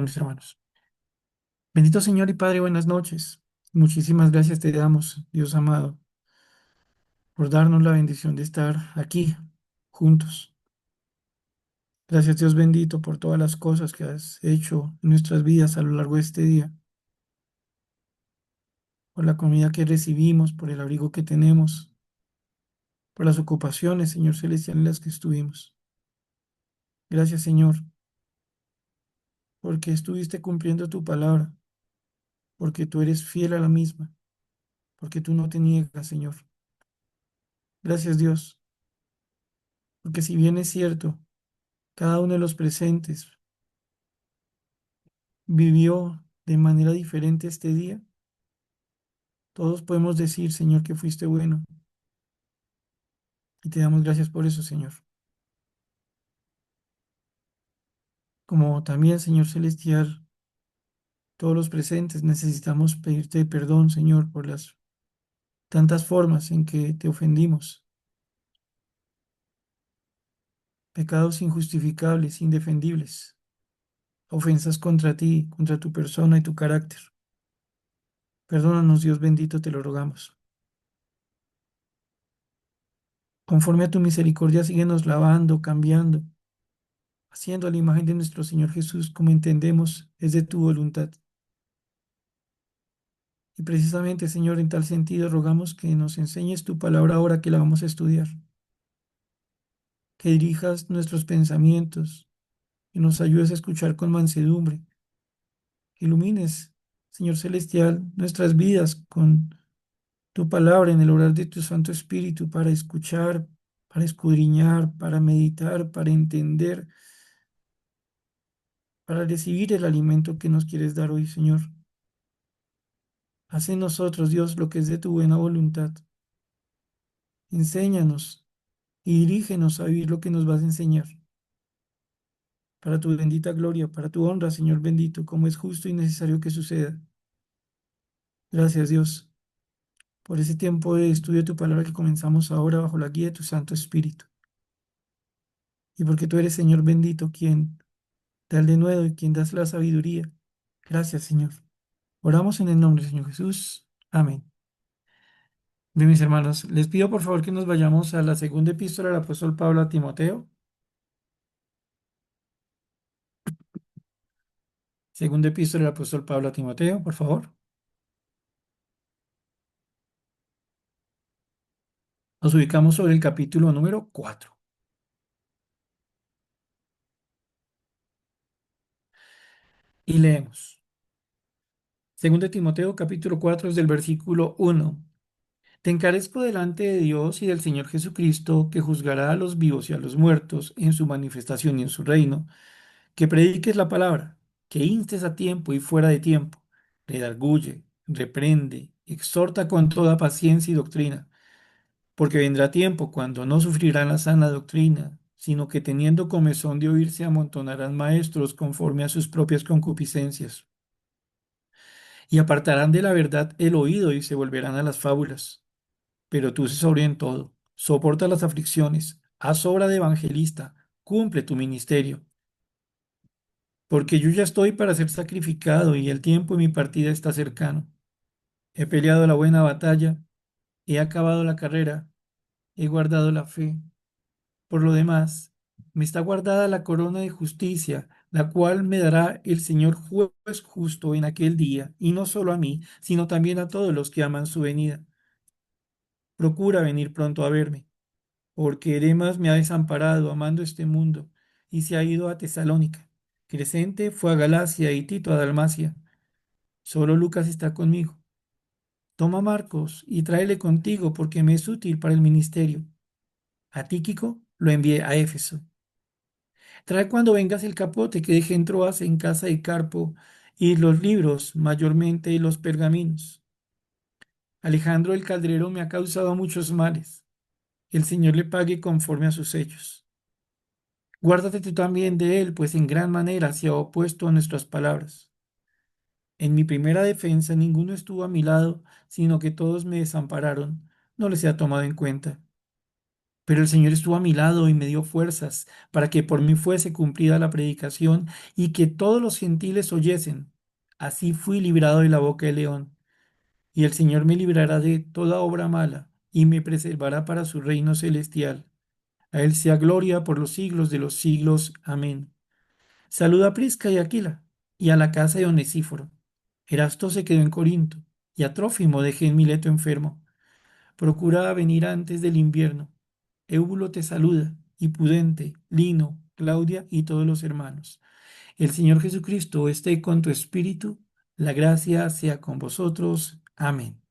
perdón, mis hermanos. Bendito Señor y Padre, buenas noches. Muchísimas gracias te damos, Dios amado, por darnos la bendición de estar aquí juntos. Gracias, Dios bendito, por todas las cosas que has hecho en nuestras vidas a lo largo de este día, por la comida que recibimos, por el abrigo que tenemos, por las ocupaciones, Señor celestial, en las que estuvimos. Gracias, Señor, porque estuviste cumpliendo tu palabra, porque tú eres fiel a la misma, porque tú no te niegas, Señor. Gracias, Dios, porque si bien es cierto, cada uno de los presentes vivió de manera diferente este día, todos podemos decir, Señor, que fuiste bueno y te damos gracias por eso, Señor. Como también, Señor celestial, todos los presentes necesitamos pedirte perdón, Señor, por las tantas formas en que te ofendimos, pecados injustificables, indefendibles, ofensas contra ti, contra tu persona y tu carácter. Perdónanos, Dios bendito, te lo rogamos. Conforme a tu misericordia, síguenos lavando, cambiando, haciendo a la imagen de nuestro Señor Jesús como entendemos es de tu voluntad. Y precisamente, Señor, en tal sentido, rogamos que nos enseñes tu palabra ahora que la vamos a estudiar, que dirijas nuestros pensamientos y nos ayudes a escuchar con mansedumbre, que ilumines, Señor Celestial, nuestras vidas con tu palabra en el orar de tu Santo Espíritu para escuchar, para escudriñar, para meditar, para entender, para recibir el alimento que nos quieres dar hoy, Señor. Haz en nosotros, Dios, lo que es de tu buena voluntad. Enséñanos y dirígenos a vivir lo que nos vas a enseñar. Para tu bendita gloria, para tu honra, Señor bendito, como es justo y necesario que suceda. Gracias, Dios, por ese tiempo de estudio de tu palabra que comenzamos ahora bajo la guía de tu Santo Espíritu. Y porque tú eres, Señor bendito, quien da el denuedo y quien das la sabiduría. Gracias, Señor. Oramos en el nombre del Señor Jesús. Amén. Bien, mis hermanos, les pido por favor que nos vayamos a la segunda epístola del apóstol Pablo a Timoteo. Segunda epístola del apóstol Pablo a Timoteo, por favor. Nos ubicamos sobre el capítulo número 4 y leemos. Segunda Timoteo, capítulo 4, es del versículo 1. Te encarezco delante de Dios y del Señor Jesucristo, que juzgará a los vivos y a los muertos en su manifestación y en su reino, que prediques la palabra, que instes a tiempo y fuera de tiempo, redarguye, reprende, exhorta con toda paciencia y doctrina, porque vendrá tiempo cuando no sufrirán la sana doctrina, sino que teniendo comezón de oír se amontonarán maestros conforme a sus propias concupiscencias, y apartarán de la verdad el oído y se volverán a las fábulas. Pero tú sé sobre en todo, soporta las aflicciones, haz obra de evangelista, cumple tu ministerio. Porque yo ya estoy para ser sacrificado y el tiempo de mi partida está cercano. He peleado la buena batalla, he acabado la carrera, he guardado la fe. Por lo demás, me está guardada la corona de justicia, la cual me dará el Señor juez justo en aquel día, y no solo a mí, sino también a todos los que aman su venida. Procura venir pronto a verme, porque Edemas me ha desamparado amando este mundo, y se ha ido a Tesalónica. Crescente fue a Galacia y Tito a Dalmacia. Solo Lucas está conmigo. Toma a Marcos y tráele contigo porque me es útil para el ministerio. A Tíquico lo envié a Éfeso. Trae cuando vengas el capote que dejé en Troas en casa de Carpo y los libros, mayormente los pergaminos. Alejandro el Calderero me ha causado muchos males. El Señor le pague conforme a sus hechos. Guárdate tú también de él, pues en gran manera se ha opuesto a nuestras palabras. En mi primera defensa ninguno estuvo a mi lado, sino que todos me desampararon. No les he tomado en cuenta. Pero el Señor estuvo a mi lado y me dio fuerzas para que por mí fuese cumplida la predicación y que todos los gentiles oyesen. Así fui librado de la boca del león. Y el Señor me librará de toda obra mala y me preservará para su reino celestial. A Él sea gloria por los siglos de los siglos. Amén. Saluda a Prisca y a Aquila y a la casa de Onesíforo. Erasto se quedó en Corinto y a Trófimo dejé en Mileto enfermo. Procura venir antes del invierno. Éubulo te saluda, y Pudente, Lino, Claudia y todos los hermanos. El Señor Jesucristo esté con tu espíritu. La gracia sea con vosotros. Amén.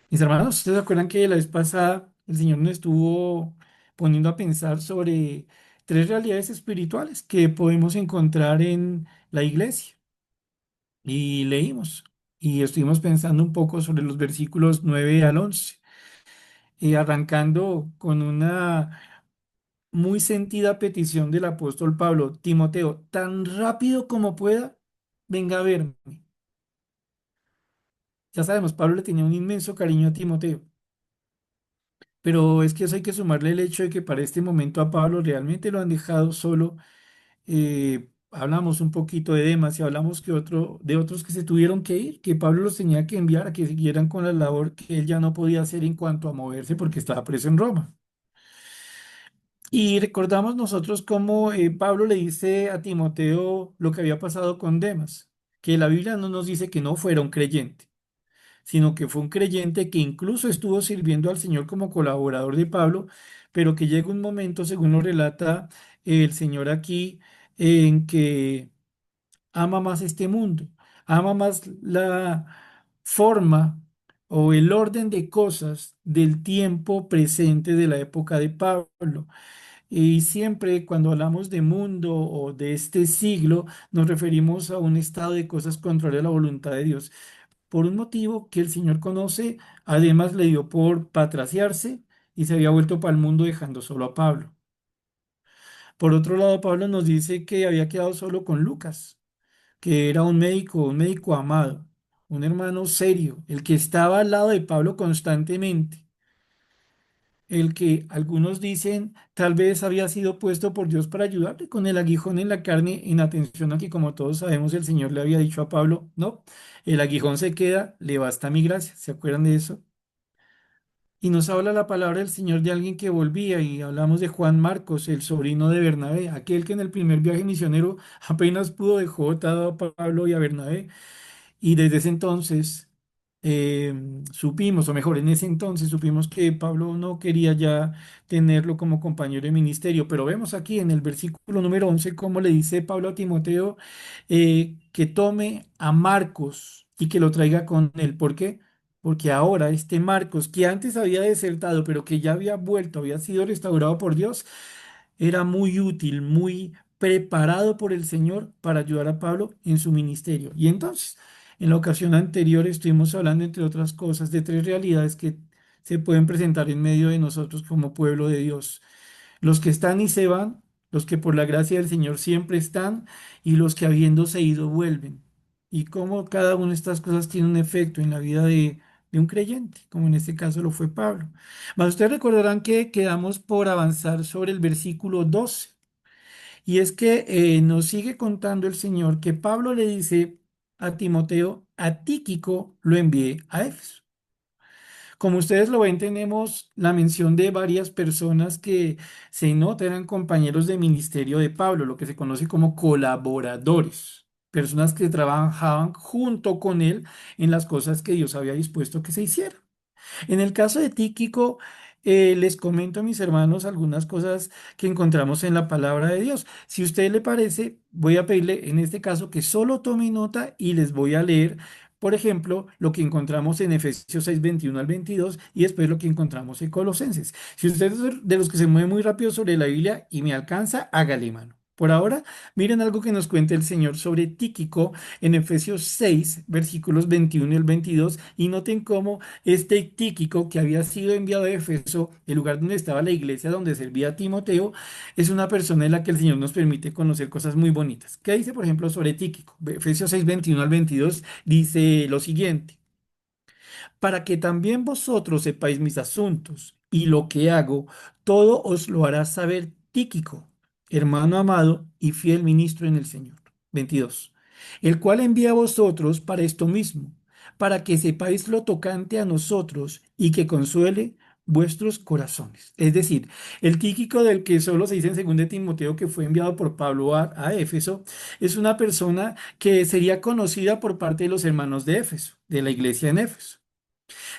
Mis hermanos, ¿ustedes se acuerdan que la vez pasada el Señor nos estuvo poniendo a pensar sobre tres realidades espirituales que podemos encontrar en la iglesia? Y leímos y estuvimos pensando un poco sobre los versículos 9 al 11, arrancando con una muy sentida petición del apóstol Pablo: Timoteo, tan rápido como pueda, venga a verme. Ya sabemos, Pablo le tenía un inmenso cariño a Timoteo, pero es que eso hay que sumarle el hecho de que para este momento a Pablo realmente lo han dejado solo. Hablamos un poquito de Demas y hablamos de otros que se tuvieron que ir, que Pablo los tenía que enviar a que siguieran con la labor que él ya no podía hacer en cuanto a moverse porque estaba preso en Roma. Y recordamos nosotros cómo Pablo le dice a Timoteo lo que había pasado con Demas, que la Biblia no nos dice que no fuera un creyente, sino que fue un creyente que incluso estuvo sirviendo al Señor como colaborador de Pablo, pero que llega un momento, según lo relata el Señor aquí, en que ama más este mundo, ama más la forma o el orden de cosas del tiempo presente de la época de Pablo. Y siempre cuando hablamos de mundo o de este siglo, nos referimos a un estado de cosas contrario a la voluntad de Dios. Por un motivo que el Señor conoce, además le dio por patraciarse y se había vuelto para el mundo dejando solo a Pablo. Por otro lado, Pablo nos dice que había quedado solo con Lucas, que era un médico amado, un hermano serio, el que estaba al lado de Pablo constantemente, el que algunos dicen tal vez había sido puesto por Dios para ayudarle con el aguijón en la carne, en atención a que, como todos sabemos, el Señor le había dicho a Pablo: no, el aguijón se queda, le basta mi gracia. ¿Se acuerdan de eso? Y nos habla la palabra del Señor de alguien que volvía, y hablamos de Juan Marcos, el sobrino de Bernabé, aquel que en el primer viaje misionero apenas pudo, dejó atado a Pablo y a Bernabé. Y desde ese entonces supimos, o mejor, en ese entonces supimos que Pablo no quería ya tenerlo como compañero de ministerio, pero vemos aquí en el versículo número 11 cómo le dice Pablo a Timoteo que tome a Marcos y que lo traiga con él. ¿Por qué? Porque ahora este Marcos, que antes había desertado, pero que ya había vuelto, había sido restaurado por Dios, era muy útil, muy preparado por el Señor para ayudar a Pablo en su ministerio. Y entonces, en la ocasión anterior estuvimos hablando, entre otras cosas, de tres realidades que se pueden presentar en medio de nosotros como pueblo de Dios: los que están y se van, los que por la gracia del Señor siempre están, y los que habiéndose ido vuelven. Y cómo cada una de estas cosas tiene un efecto en la vida de un creyente, como en este caso lo fue Pablo. Mas ustedes recordarán que quedamos por avanzar sobre el versículo 12, y es que nos sigue contando el Señor que Pablo le dice a Timoteo: a Tíquico lo envié a Éfeso. Como ustedes lo ven, tenemos la mención de varias personas que se nota eran compañeros de ministerio de Pablo, lo que se conoce como colaboradores, personas que trabajaban junto con él en las cosas que Dios había dispuesto que se hicieran. En el caso de Tíquico, les comento a mis hermanos algunas cosas que encontramos en la palabra de Dios. Si a usted le parece, voy a pedirle en este caso que solo tome nota y les voy a leer, por ejemplo, lo que encontramos en Efesios 6 21 al 22, y después lo que encontramos en Colosenses. Si usted es de los que se mueve muy rápido sobre la Biblia y me alcanza, hágale mano. Por ahora, miren algo que nos cuenta el Señor sobre Tíquico en Efesios 6, versículos 21 y el 22, y noten cómo este Tíquico, que había sido enviado a Éfeso, el lugar donde estaba la iglesia donde servía Timoteo, es una persona en la que el Señor nos permite conocer cosas muy bonitas. ¿Qué dice, por ejemplo, sobre Tíquico? Efesios 6 21 al 22 dice lo siguiente: para que también vosotros sepáis mis asuntos y lo que hago, todo os lo hará saber Tíquico, hermano amado y fiel ministro en el Señor. 22. El cual envía a vosotros para esto mismo, para que sepáis lo tocante a nosotros y que consuele vuestros corazones. Es decir, el Tíquico del que solo se dice en 2 de Timoteo que fue enviado por Pablo a Éfeso, es una persona que sería conocida por parte de los hermanos de Éfeso, de la iglesia en Éfeso.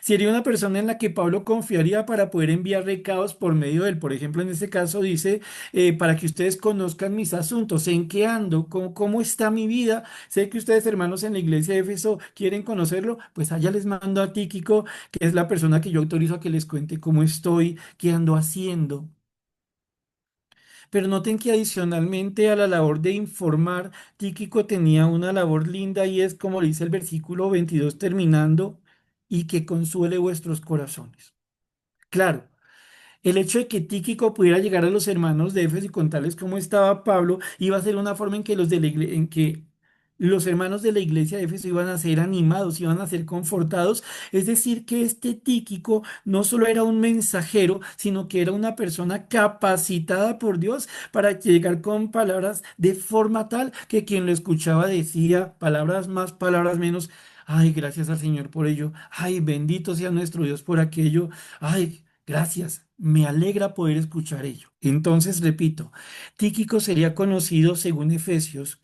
Sería una persona en la que Pablo confiaría para poder enviar recados por medio de él. Por ejemplo, en este caso dice, para que ustedes conozcan mis asuntos, en qué ando, cómo está mi vida. Sé que ustedes, hermanos, en la iglesia de Éfeso quieren conocerlo, pues allá les mando a Tíquico, que es la persona que yo autorizo a que les cuente cómo estoy, qué ando haciendo. Pero noten que adicionalmente a la labor de informar, Tíquico tenía una labor linda y es como dice el versículo 22 terminando, y que consuele vuestros corazones. Claro, el hecho de que Tíquico pudiera llegar a los hermanos de Éfeso y contarles cómo estaba Pablo iba a ser una forma en que en que los hermanos de la iglesia de Éfeso iban a ser animados, iban a ser confortados. Es decir, que este Tíquico no solo era un mensajero, sino que era una persona capacitada por Dios para llegar con palabras de forma tal que quien lo escuchaba decía palabras más, palabras menos. Ay, gracias al Señor por ello. Ay, bendito sea nuestro Dios por aquello. Ay, gracias, me alegra poder escuchar ello. Entonces, repito, Tíquico sería conocido, según Efesios,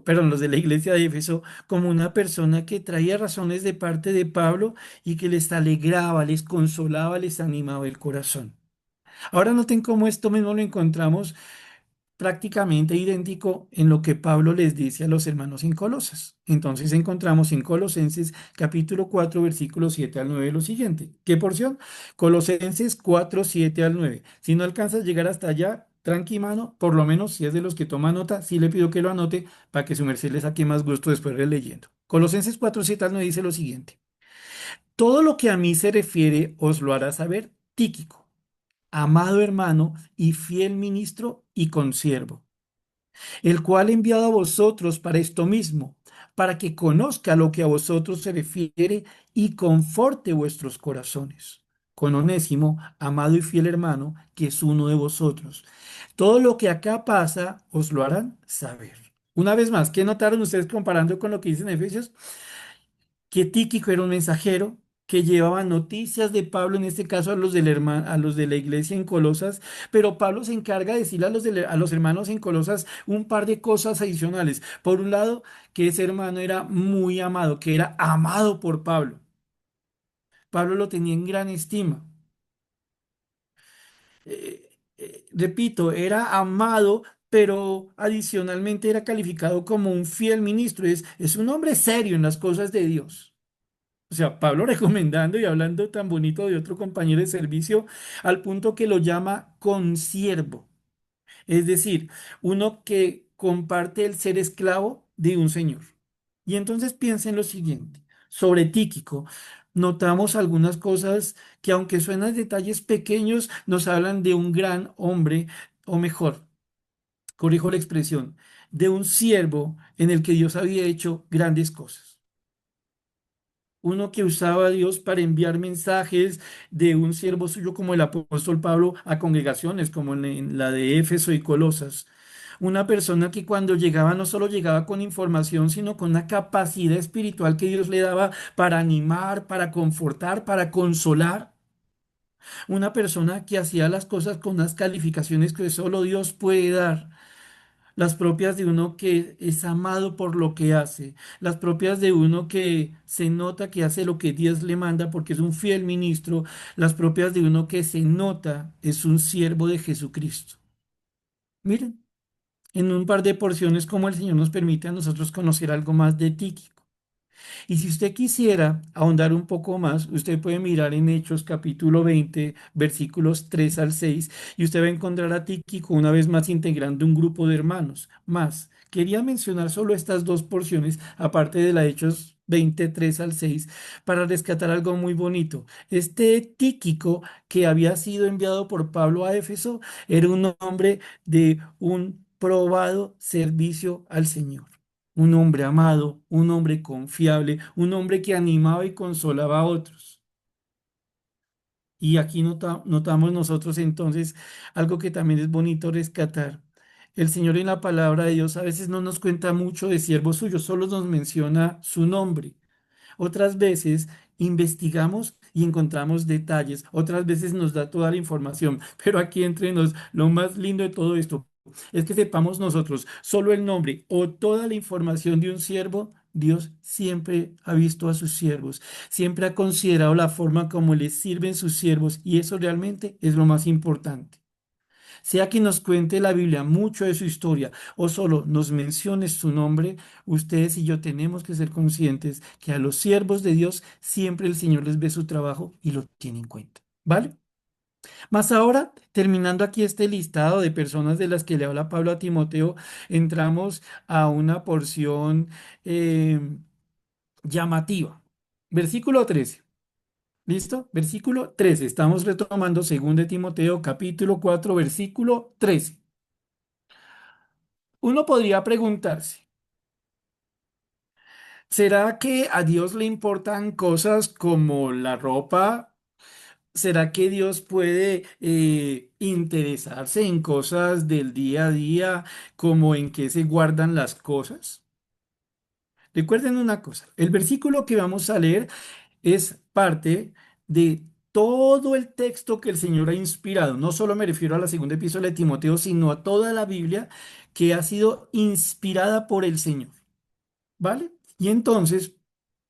perdón, los de la iglesia de Éfeso, como una persona que traía razones de parte de Pablo y que les alegraba, les consolaba, les animaba el corazón. Ahora noten cómo esto mismo lo encontramos prácticamente idéntico en lo que Pablo les dice a los hermanos en Colosas. Entonces encontramos en Colosenses capítulo 4 versículos 7 al 9 lo siguiente. ¿Qué porción? Colosenses 4 7 al 9. Si no alcanzas a llegar hasta allá, tranqui mano, por lo menos si es de los que toma nota, sí le pido que lo anote para que su merced le saque más gusto después de leyendo. Colosenses 4 7 al 9 dice lo siguiente. Todo lo que a mí se refiere os lo hará saber Tíquico, amado hermano y fiel ministro y consiervo, el cual he enviado a vosotros para esto mismo, para que conozca lo que a vosotros se refiere y conforte vuestros corazones. Con Onésimo, amado y fiel hermano, que es uno de vosotros. Todo lo que acá pasa os lo harán saber. Una vez más, ¿qué notaron ustedes comparando con lo que dicen Efesios? Que Tíquico era un mensajero que llevaba noticias de Pablo, en este caso a los de la iglesia en Colosas, pero Pablo se encarga de decirle a los hermanos en Colosas un par de cosas adicionales. Por un lado, que ese hermano era muy amado, que era amado por Pablo. Pablo lo tenía en gran estima. Repito, era amado, pero adicionalmente era calificado como un fiel ministro. Es un hombre serio en las cosas de Dios. O sea, Pablo recomendando y hablando tan bonito de otro compañero de servicio al punto que lo llama consiervo. Es decir, uno que comparte el ser esclavo de un señor. Y entonces piensa en lo siguiente. Sobre Tíquico, notamos algunas cosas que aunque suenan detalles pequeños, nos hablan de un gran hombre, o mejor, corrijo la expresión, de un siervo en el que Dios había hecho grandes cosas. Uno que usaba a Dios para enviar mensajes de un siervo suyo como el apóstol Pablo a congregaciones como en la de Éfeso y Colosas. Una persona que cuando llegaba no solo llegaba con información, sino con una capacidad espiritual que Dios le daba para animar, para confortar, para consolar. Una persona que hacía las cosas con unas calificaciones que solo Dios puede dar, las propias de uno que es amado por lo que hace, las propias de uno que se nota que hace lo que Dios le manda porque es un fiel ministro, las propias de uno que se nota es un siervo de Jesucristo. Miren, en un par de porciones como el Señor nos permite a nosotros conocer algo más de Tíquico. Y si usted quisiera ahondar un poco más, usted puede mirar en Hechos capítulo 20 versículos 3 al 6 y usted va a encontrar a Tíquico una vez más integrando un grupo de hermanos. Más, quería mencionar solo estas dos porciones, aparte de la Hechos 23 al 6 para rescatar algo muy bonito. Este Tíquico que había sido enviado por Pablo a Éfeso era un hombre de un probado servicio al Señor. Un hombre amado, un hombre confiable, un hombre que animaba y consolaba a otros. Y aquí notamos nosotros entonces algo que también es bonito rescatar. El Señor en la palabra de Dios a veces no nos cuenta mucho de siervos suyos, solo nos menciona su nombre. Otras veces investigamos y encontramos detalles, otras veces nos da toda la información, pero aquí entre nos, lo más lindo de todo esto es que sepamos nosotros solo el nombre o toda la información de un siervo. Dios siempre ha visto a sus siervos, siempre ha considerado la forma como les sirven sus siervos y eso realmente es lo más importante. Sea que nos cuente la Biblia mucho de su historia o solo nos mencione su nombre, ustedes y yo tenemos que ser conscientes que a los siervos de Dios siempre el Señor les ve su trabajo y lo tiene en cuenta. ¿Vale? Más ahora, terminando aquí este listado de personas de las que le habla Pablo a Timoteo, entramos a una porción eh, llamativa. Versículo 13. ¿Listo? Versículo 13. Estamos retomando 2 de Timoteo, capítulo 4, versículo 13. Uno podría preguntarse, ¿será que a Dios le importan cosas como la ropa? ¿Será que Dios puede interesarse en cosas del día a día, como en qué se guardan las cosas? Recuerden una cosa, el versículo que vamos a leer es parte de todo el texto que el Señor ha inspirado. No solo me refiero a la segunda epístola de Timoteo, sino a toda la Biblia que ha sido inspirada por el Señor. ¿Vale? Y entonces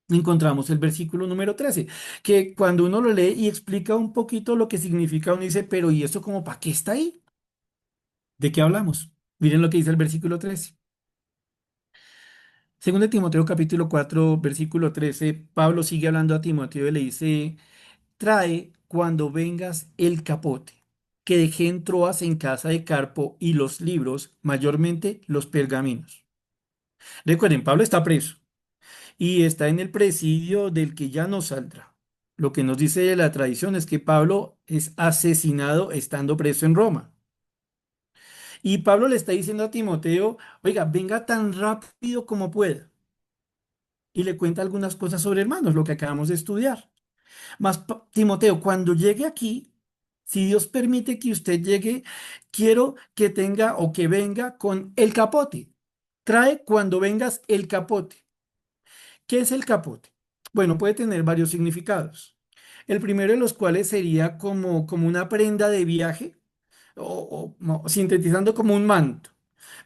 encontramos el versículo número 13 que cuando uno lo lee y explica un poquito lo que significa, uno dice, pero ¿y esto como para qué está ahí? ¿De qué hablamos? Miren lo que dice el versículo 13. Según de Timoteo capítulo 4 versículo 13 Pablo sigue hablando a Timoteo y le dice, trae cuando vengas el capote, que dejé en Troas en casa de Carpo y los libros, mayormente los pergaminos. Recuerden, Pablo está preso y está en el presidio del que ya no saldrá. Lo que nos dice la tradición es que Pablo es asesinado estando preso en Roma. Y Pablo le está diciendo a Timoteo, oiga, venga tan rápido como pueda. Y le cuenta algunas cosas sobre hermanos, lo que acabamos de estudiar. Timoteo, cuando llegue aquí, si Dios permite que usted llegue, quiero que tenga o que venga con el capote. Trae cuando vengas el capote. ¿Qué es el capote? Bueno, puede tener varios significados. El primero de los cuales sería como una prenda de viaje o sintetizando como un manto,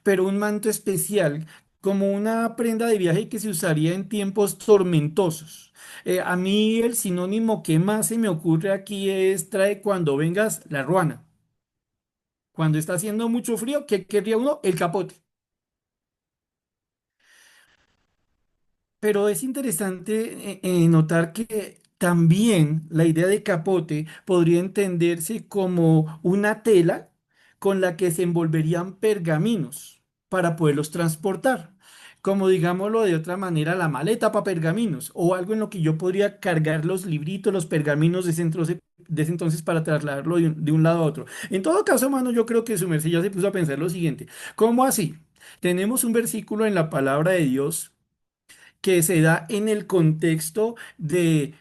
pero un manto especial, como una prenda de viaje que se usaría en tiempos tormentosos. A mí el sinónimo que más se me ocurre aquí es trae cuando vengas la ruana. Cuando está haciendo mucho frío, ¿qué querría uno? El capote. Pero es interesante notar que también la idea de capote podría entenderse como una tela con la que se envolverían pergaminos para poderlos transportar. Como digámoslo de otra manera, la maleta para pergaminos o algo en lo que yo podría cargar los libritos, los pergaminos de ese entonces para trasladarlo de un lado a otro. En todo caso, mano, yo creo que su merced ya se puso a pensar lo siguiente. ¿Cómo así? Tenemos un versículo en la palabra de Dios que se da en el contexto de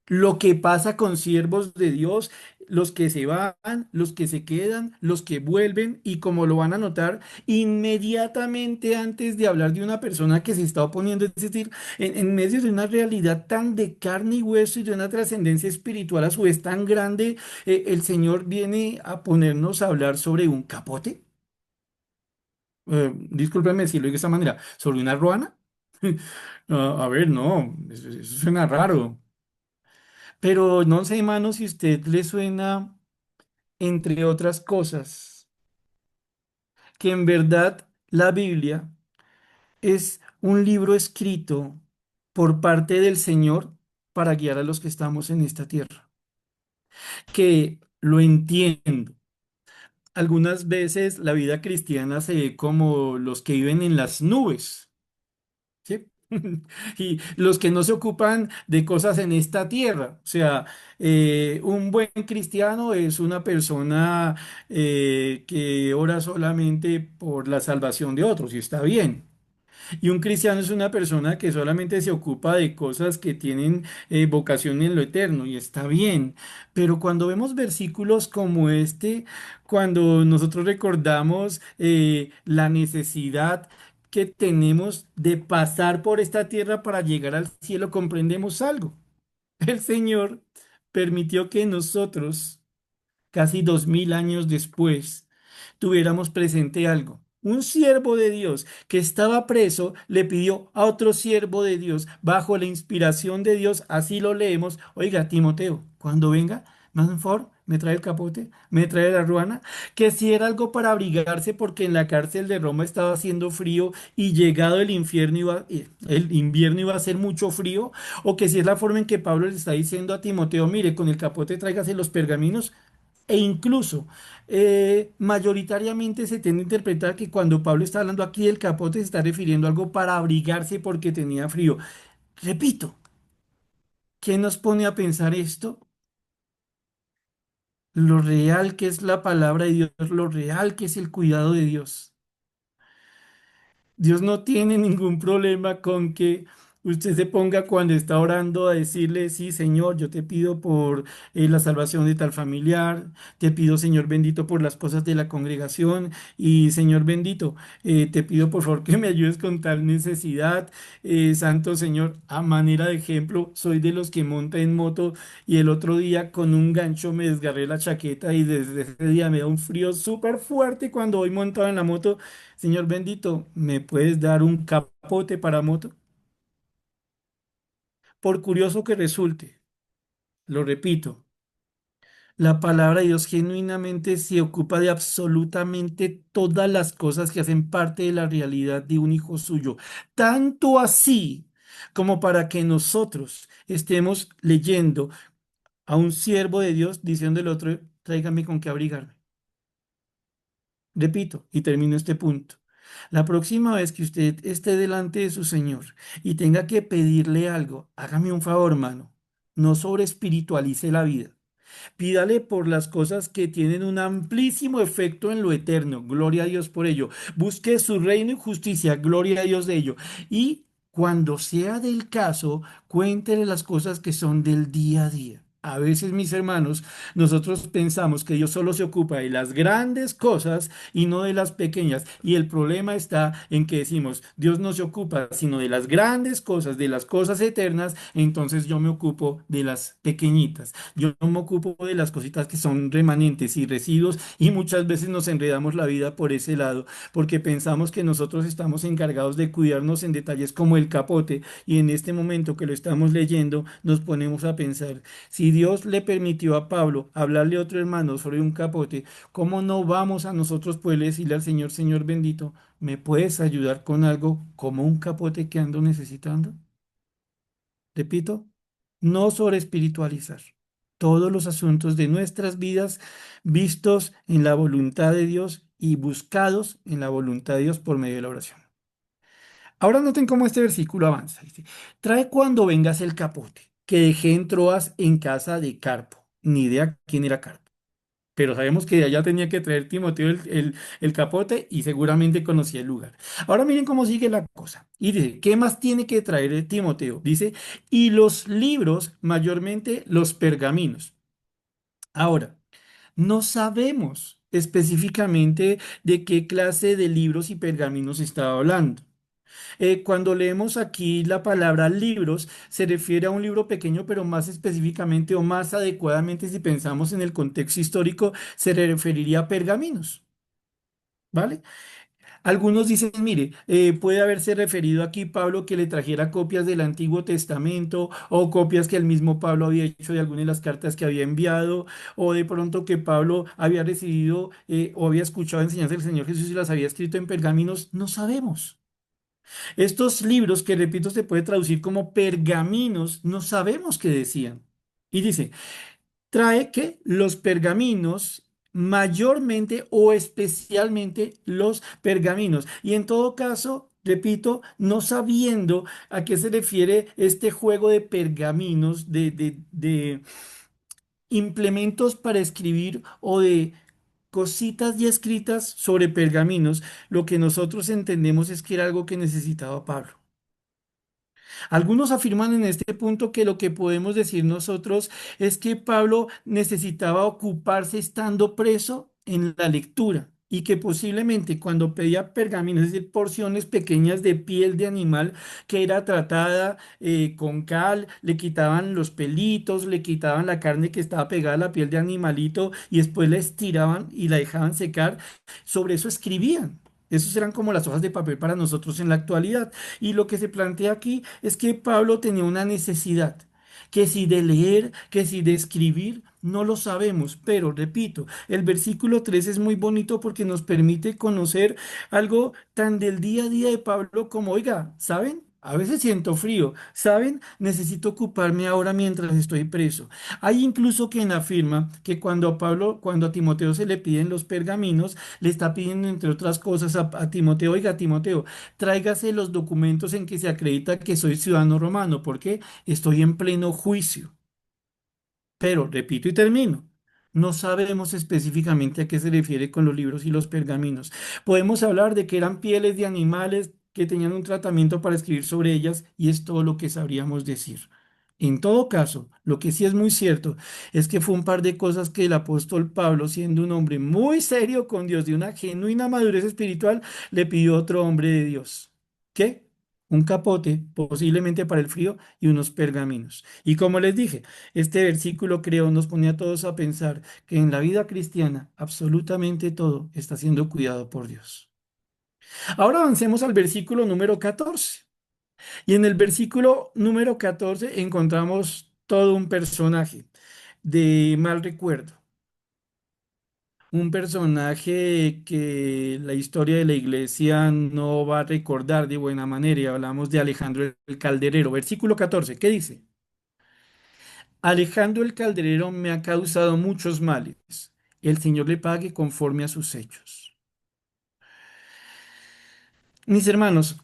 lo que pasa con siervos de Dios, los que se van, los que se quedan, los que vuelven, y como lo van a notar, inmediatamente antes de hablar de una persona que se está oponiendo, es decir, en medio de una realidad tan de carne y hueso y de una trascendencia espiritual a su vez tan grande, el Señor viene a ponernos a hablar sobre un capote. Discúlpeme si lo digo de esta manera, sobre una ruana. A ver, no, eso suena raro. Pero no sé, hermano, si a usted le suena, entre otras cosas, que en verdad la Biblia es un libro escrito por parte del Señor para guiar a los que estamos en esta tierra. Que lo entiendo. Algunas veces la vida cristiana se ve como los que viven en las nubes. ¿Sí? Y los que no se ocupan de cosas en esta tierra. O sea, un buen cristiano es una persona que ora solamente por la salvación de otros y está bien. Y un cristiano es una persona que solamente se ocupa de cosas que tienen vocación en lo eterno y está bien. Pero cuando vemos versículos como este, cuando nosotros recordamos la necesidad que tenemos de pasar por esta tierra para llegar al cielo, comprendemos algo. El Señor permitió que nosotros casi 2000 años después, tuviéramos presente algo. Un siervo de Dios que estaba preso le pidió a otro siervo de Dios, bajo la inspiración de Dios, así lo leemos, oiga, Timoteo, cuando venga, me hace un favor, me trae el capote, me trae la ruana, que si era algo para abrigarse porque en la cárcel de Roma estaba haciendo frío y llegado el invierno iba a hacer mucho frío, o que si es la forma en que Pablo le está diciendo a Timoteo, mire, con el capote tráigase los pergaminos, e incluso, mayoritariamente se tiende a interpretar que cuando Pablo está hablando aquí del capote se está refiriendo a algo para abrigarse porque tenía frío. Repito, ¿qué nos pone a pensar esto? Lo real que es la palabra de Dios, lo real que es el cuidado de Dios. Dios no tiene ningún problema con que usted se ponga cuando está orando a decirle, sí, Señor, yo te pido por la salvación de tal familiar, te pido, Señor bendito, por las cosas de la congregación y, Señor bendito, te pido por favor que me ayudes con tal necesidad. Santo Señor, a manera de ejemplo, soy de los que monta en moto y el otro día con un gancho me desgarré la chaqueta y desde ese día me da un frío súper fuerte cuando voy montado en la moto. Señor bendito, ¿me puedes dar un capote para moto? Por curioso que resulte, lo repito, la palabra de Dios genuinamente se ocupa de absolutamente todas las cosas que hacen parte de la realidad de un hijo suyo. Tanto así como para que nosotros estemos leyendo a un siervo de Dios diciendo el otro, tráigame con qué abrigarme. Repito, y termino este punto. La próxima vez que usted esté delante de su Señor y tenga que pedirle algo, hágame un favor, hermano. No sobre espiritualice la vida. Pídale por las cosas que tienen un amplísimo efecto en lo eterno. Gloria a Dios por ello. Busque su reino y justicia. Gloria a Dios de ello. Y cuando sea del caso, cuéntele las cosas que son del día a día. A veces, mis hermanos, nosotros pensamos que Dios solo se ocupa de las grandes cosas y no de las pequeñas. Y el problema está en que decimos, Dios no se ocupa sino de las grandes cosas, de las cosas eternas, entonces yo me ocupo de las pequeñitas. Yo no me ocupo de las cositas que son remanentes y residuos y muchas veces nos enredamos la vida por ese lado porque pensamos que nosotros estamos encargados de cuidarnos en detalles como el capote y en este momento que lo estamos leyendo nos ponemos a pensar, si Dios le permitió a Pablo hablarle a otro hermano sobre un capote, ¿cómo no vamos a nosotros poderle decirle al Señor, Señor bendito, ¿me puedes ayudar con algo como un capote que ando necesitando? Repito, no sobre espiritualizar todos los asuntos de nuestras vidas vistos en la voluntad de Dios y buscados en la voluntad de Dios por medio de la oración. Ahora noten cómo este versículo avanza. Dice, trae cuando vengas el capote, que dejé en Troas en casa de Carpo. Ni idea quién era Carpo. Pero sabemos que de allá tenía que traer Timoteo el capote y seguramente conocía el lugar. Ahora miren cómo sigue la cosa. Y dice, ¿qué más tiene que traer Timoteo? Dice, y los libros, mayormente los pergaminos. Ahora, no sabemos específicamente de qué clase de libros y pergaminos estaba hablando. Cuando leemos aquí la palabra libros, se refiere a un libro pequeño, pero más específicamente o más adecuadamente, si pensamos en el contexto histórico, se referiría a pergaminos, ¿vale? Algunos dicen, mire, puede haberse referido aquí Pablo que le trajera copias del Antiguo Testamento o copias que el mismo Pablo había hecho de algunas de las cartas que había enviado, o de pronto que Pablo había recibido o había escuchado enseñanzas del Señor Jesús y las había escrito en pergaminos, no sabemos. Estos libros, que repito, se puede traducir como pergaminos, no sabemos qué decían. Y dice, trae que los pergaminos, mayormente o especialmente los pergaminos. Y en todo caso, repito, no sabiendo a qué se refiere este juego de pergaminos, de implementos para escribir o de cositas ya escritas sobre pergaminos, lo que nosotros entendemos es que era algo que necesitaba Pablo. Algunos afirman en este punto que lo que podemos decir nosotros es que Pablo necesitaba ocuparse estando preso en la lectura y que posiblemente cuando pedía pergaminos, es decir, porciones pequeñas de piel de animal que era tratada con cal, le quitaban los pelitos, le quitaban la carne que estaba pegada a la piel de animalito y después la estiraban y la dejaban secar, sobre eso escribían. Esos eran como las hojas de papel para nosotros en la actualidad. Y lo que se plantea aquí es que Pablo tenía una necesidad, que si de leer, que si de escribir, no lo sabemos, pero repito, el versículo 3 es muy bonito porque nos permite conocer algo tan del día a día de Pablo como, oiga, ¿saben? A veces siento frío, ¿saben? Necesito ocuparme ahora mientras estoy preso. Hay incluso quien afirma que cuando a Timoteo se le piden los pergaminos, le está pidiendo, entre otras cosas, a Timoteo, oiga, Timoteo, tráigase los documentos en que se acredita que soy ciudadano romano, porque estoy en pleno juicio. Pero, repito y termino, no sabemos específicamente a qué se refiere con los libros y los pergaminos. Podemos hablar de que eran pieles de animales que tenían un tratamiento para escribir sobre ellas y es todo lo que sabríamos decir. En todo caso, lo que sí es muy cierto es que fue un par de cosas que el apóstol Pablo, siendo un hombre muy serio con Dios, de una genuina madurez espiritual, le pidió a otro hombre de Dios. ¿Qué? Un capote, posiblemente para el frío, y unos pergaminos. Y como les dije, este versículo creo nos pone a todos a pensar que en la vida cristiana absolutamente todo está siendo cuidado por Dios. Ahora avancemos al versículo número 14. Y en el versículo número 14 encontramos todo un personaje de mal recuerdo. Un personaje que la historia de la iglesia no va a recordar de buena manera. Y hablamos de Alejandro el Calderero. Versículo 14, ¿qué dice? Alejandro el Calderero me ha causado muchos males. El Señor le pague conforme a sus hechos. Mis hermanos,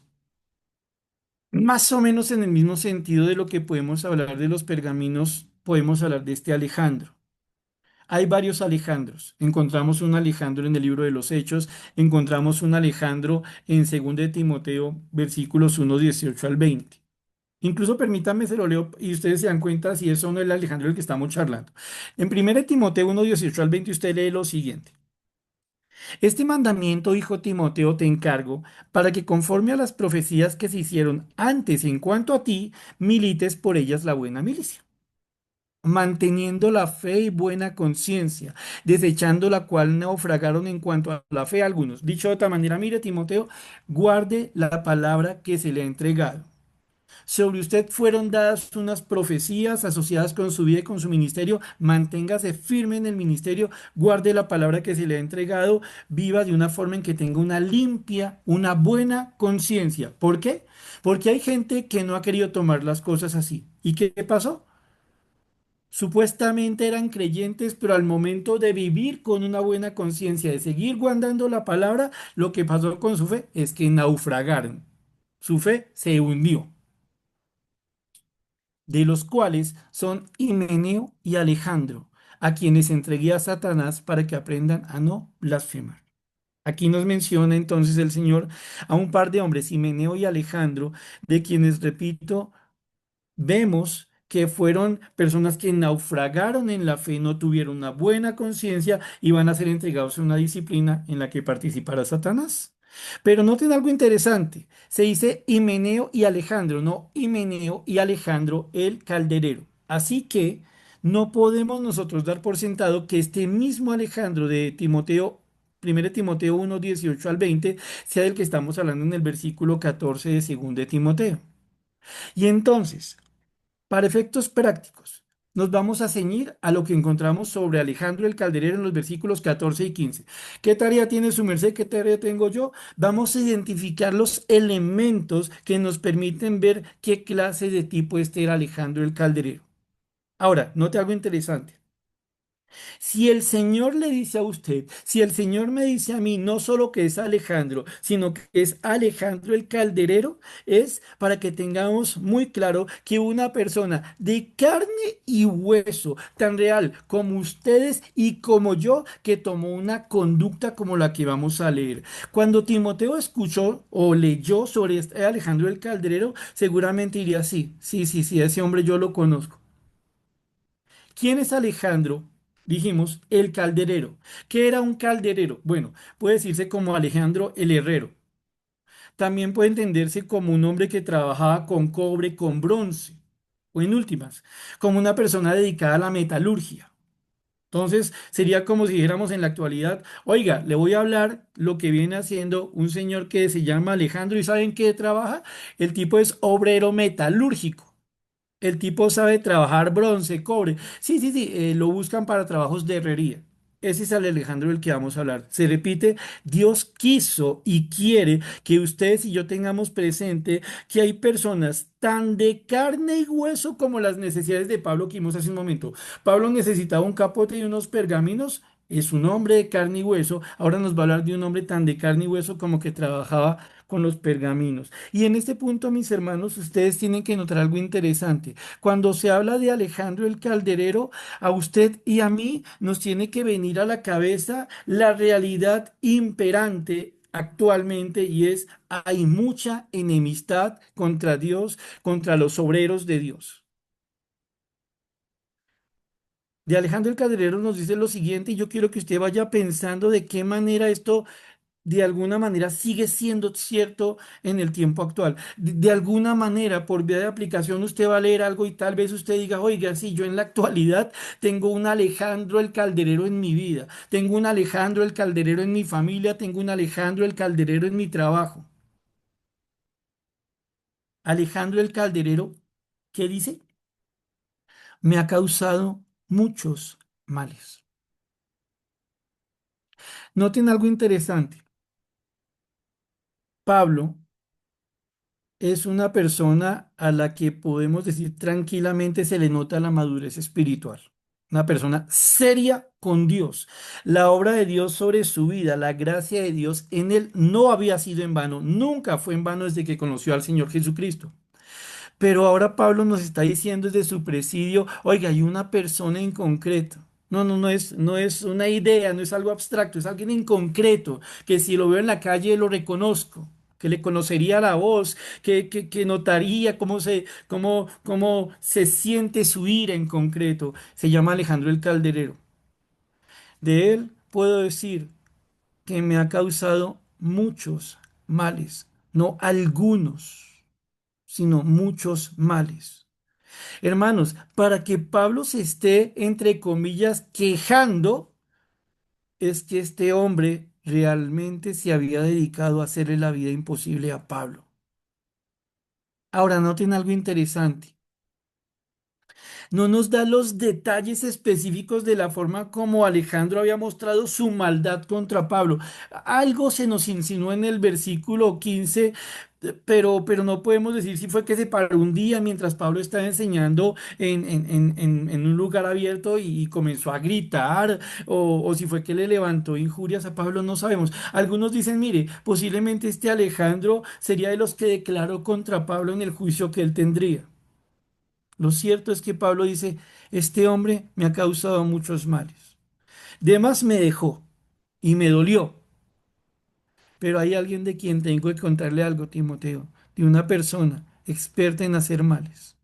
más o menos en el mismo sentido de lo que podemos hablar de los pergaminos, podemos hablar de este Alejandro. Hay varios Alejandros. Encontramos un Alejandro en el libro de los Hechos, encontramos un Alejandro en 2 de Timoteo, versículos 1, 18 al 20. Incluso permítanme, se lo leo y ustedes se dan cuenta si es o no el Alejandro del que estamos charlando. En 1 de Timoteo 1, 18 al 20 usted lee lo siguiente. Este mandamiento, hijo Timoteo, te encargo, para que conforme a las profecías que se hicieron antes en cuanto a ti, milites por ellas la buena milicia, manteniendo la fe y buena conciencia, desechando la cual naufragaron en cuanto a la fe algunos. Dicho de otra manera, mire, Timoteo, guarde la palabra que se le ha entregado. Sobre usted fueron dadas unas profecías asociadas con su vida y con su ministerio. Manténgase firme en el ministerio, guarde la palabra que se le ha entregado, viva de una forma en que tenga una limpia, una buena conciencia. ¿Por qué? Porque hay gente que no ha querido tomar las cosas así. ¿Y qué pasó? Supuestamente eran creyentes, pero al momento de vivir con una buena conciencia, de seguir guardando la palabra, lo que pasó con su fe es que naufragaron. Su fe se hundió, de los cuales son Himeneo y Alejandro, a quienes entregué a Satanás para que aprendan a no blasfemar. Aquí nos menciona entonces el Señor a un par de hombres, Himeneo y Alejandro, de quienes, repito, vemos que fueron personas que naufragaron en la fe, no tuvieron una buena conciencia y van a ser entregados a una disciplina en la que participará Satanás. Pero noten algo interesante. Se dice Himeneo y Alejandro, no Himeneo y Alejandro el calderero. Así que no podemos nosotros dar por sentado que este mismo Alejandro de Timoteo, 1 Timoteo 1, 18 al 20, sea el que estamos hablando en el versículo 14 de 2 de Timoteo. Y entonces, para efectos prácticos, nos vamos a ceñir a lo que encontramos sobre Alejandro el Calderero en los versículos 14 y 15. ¿Qué tarea tiene su merced? ¿Qué tarea tengo yo? Vamos a identificar los elementos que nos permiten ver qué clase de tipo este era Alejandro el Calderero. Ahora, note algo interesante. Si el Señor le dice a usted, si el Señor me dice a mí, no solo que es Alejandro, sino que es Alejandro el calderero, es para que tengamos muy claro que una persona de carne y hueso, tan real como ustedes y como yo, que tomó una conducta como la que vamos a leer. Cuando Timoteo escuchó o leyó sobre este Alejandro el calderero, seguramente diría, sí, sí, sí, sí, ese hombre yo lo conozco. ¿Quién es Alejandro? Dijimos, el calderero. ¿Qué era un calderero? Bueno, puede decirse como Alejandro el herrero. También puede entenderse como un hombre que trabajaba con cobre, con bronce, o en últimas, como una persona dedicada a la metalurgia. Entonces, sería como si dijéramos en la actualidad, oiga, le voy a hablar lo que viene haciendo un señor que se llama Alejandro y ¿saben qué trabaja? El tipo es obrero metalúrgico. El tipo sabe trabajar bronce, cobre. Sí, sí, sí, lo buscan para trabajos de herrería. Ese es el Alejandro del que vamos a hablar. Se repite, Dios quiso y quiere que ustedes y yo tengamos presente que hay personas tan de carne y hueso como las necesidades de Pablo que vimos hace un momento. Pablo necesitaba un capote y unos pergaminos. Es un hombre de carne y hueso. Ahora nos va a hablar de un hombre tan de carne y hueso como que trabajaba con los pergaminos. Y en este punto, mis hermanos, ustedes tienen que notar algo interesante. Cuando se habla de Alejandro el Calderero, a usted y a mí nos tiene que venir a la cabeza la realidad imperante actualmente y es hay mucha enemistad contra Dios, contra los obreros de Dios. De Alejandro el Calderero nos dice lo siguiente y yo quiero que usted vaya pensando de qué manera esto de alguna manera sigue siendo cierto en el tiempo actual. De alguna manera, por vía de aplicación, usted va a leer algo y tal vez usted diga, oiga, si yo en la actualidad tengo un Alejandro el Calderero en mi vida, tengo un Alejandro el Calderero en mi familia, tengo un Alejandro el Calderero en mi trabajo. Alejandro el Calderero, ¿qué dice? Me ha causado muchos males. Noten algo interesante. Pablo es una persona a la que podemos decir tranquilamente se le nota la madurez espiritual. Una persona seria con Dios. La obra de Dios sobre su vida, la gracia de Dios en él no había sido en vano, nunca fue en vano desde que conoció al Señor Jesucristo. Pero ahora Pablo nos está diciendo desde su presidio, oiga, hay una persona en concreto. No, no, no es una idea, no es algo abstracto, es alguien en concreto, que si lo veo en la calle lo reconozco, que le conocería la voz, que notaría cómo se siente su ira en concreto. Se llama Alejandro el Calderero. De él puedo decir que me ha causado muchos males, no algunos, sino muchos males. Hermanos, para que Pablo se esté, entre comillas, quejando, es que este hombre realmente se había dedicado a hacerle la vida imposible a Pablo. Ahora, noten algo interesante. No nos da los detalles específicos de la forma como Alejandro había mostrado su maldad contra Pablo. Algo se nos insinuó en el versículo 15, pero no podemos decir si fue que se paró un día mientras Pablo estaba enseñando en un lugar abierto y comenzó a gritar, o si fue que le levantó injurias a Pablo, no sabemos. Algunos dicen, mire, posiblemente este Alejandro sería de los que declaró contra Pablo en el juicio que él tendría. Lo cierto es que Pablo dice, este hombre me ha causado muchos males. Demas me dejó y me dolió, pero hay alguien de quien tengo que contarle algo, Timoteo, de una persona experta en hacer males.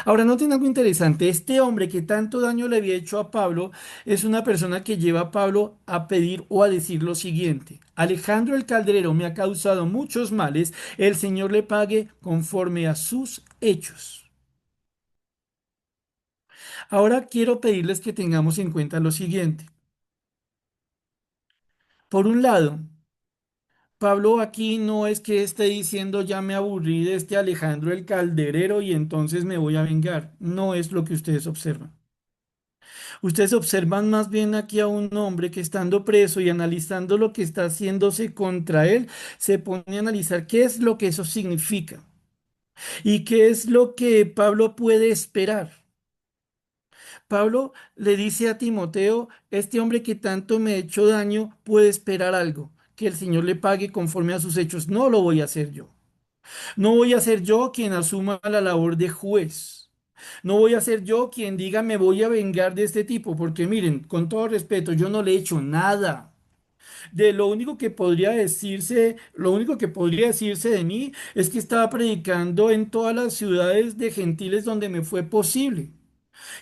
Ahora, noten algo interesante, este hombre que tanto daño le había hecho a Pablo es una persona que lleva a Pablo a pedir o a decir lo siguiente, Alejandro el Calderero me ha causado muchos males, el Señor le pague conforme a sus hechos. Ahora quiero pedirles que tengamos en cuenta lo siguiente. Por un lado, Pablo aquí no es que esté diciendo ya me aburrí de este Alejandro el Calderero y entonces me voy a vengar. No es lo que ustedes observan. Ustedes observan más bien aquí a un hombre que estando preso y analizando lo que está haciéndose contra él, se pone a analizar qué es lo que eso significa y qué es lo que Pablo puede esperar. Pablo le dice a Timoteo, este hombre que tanto me ha hecho daño puede esperar algo, que el Señor le pague conforme a sus hechos. No lo voy a hacer yo. No voy a ser yo quien asuma la labor de juez. No voy a ser yo quien diga me voy a vengar de este tipo, porque miren, con todo respeto, yo no le he hecho nada. De lo único que podría decirse, lo único que podría decirse de mí es que estaba predicando en todas las ciudades de gentiles donde me fue posible.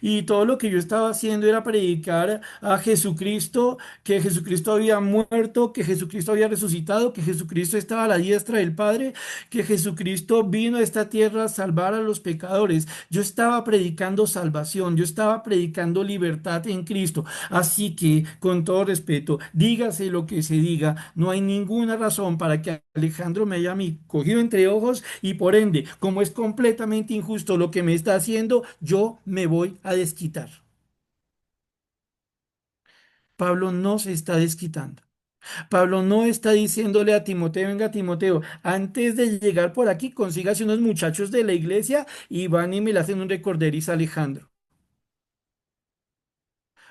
Y todo lo que yo estaba haciendo era predicar a Jesucristo, que Jesucristo había muerto, que Jesucristo había resucitado, que Jesucristo estaba a la diestra del Padre, que Jesucristo vino a esta tierra a salvar a los pecadores. Yo estaba predicando salvación, yo estaba predicando libertad en Cristo. Así que, con todo respeto, dígase lo que se diga, no hay ninguna razón para que Alejandro me haya a mí cogido entre ojos y por ende, como es completamente injusto lo que me está haciendo, yo me voy a desquitar. Pablo no se está desquitando. Pablo no está diciéndole a Timoteo, venga Timoteo, antes de llegar por aquí, consígase unos muchachos de la iglesia y van y me le hacen un recorderis a Alejandro.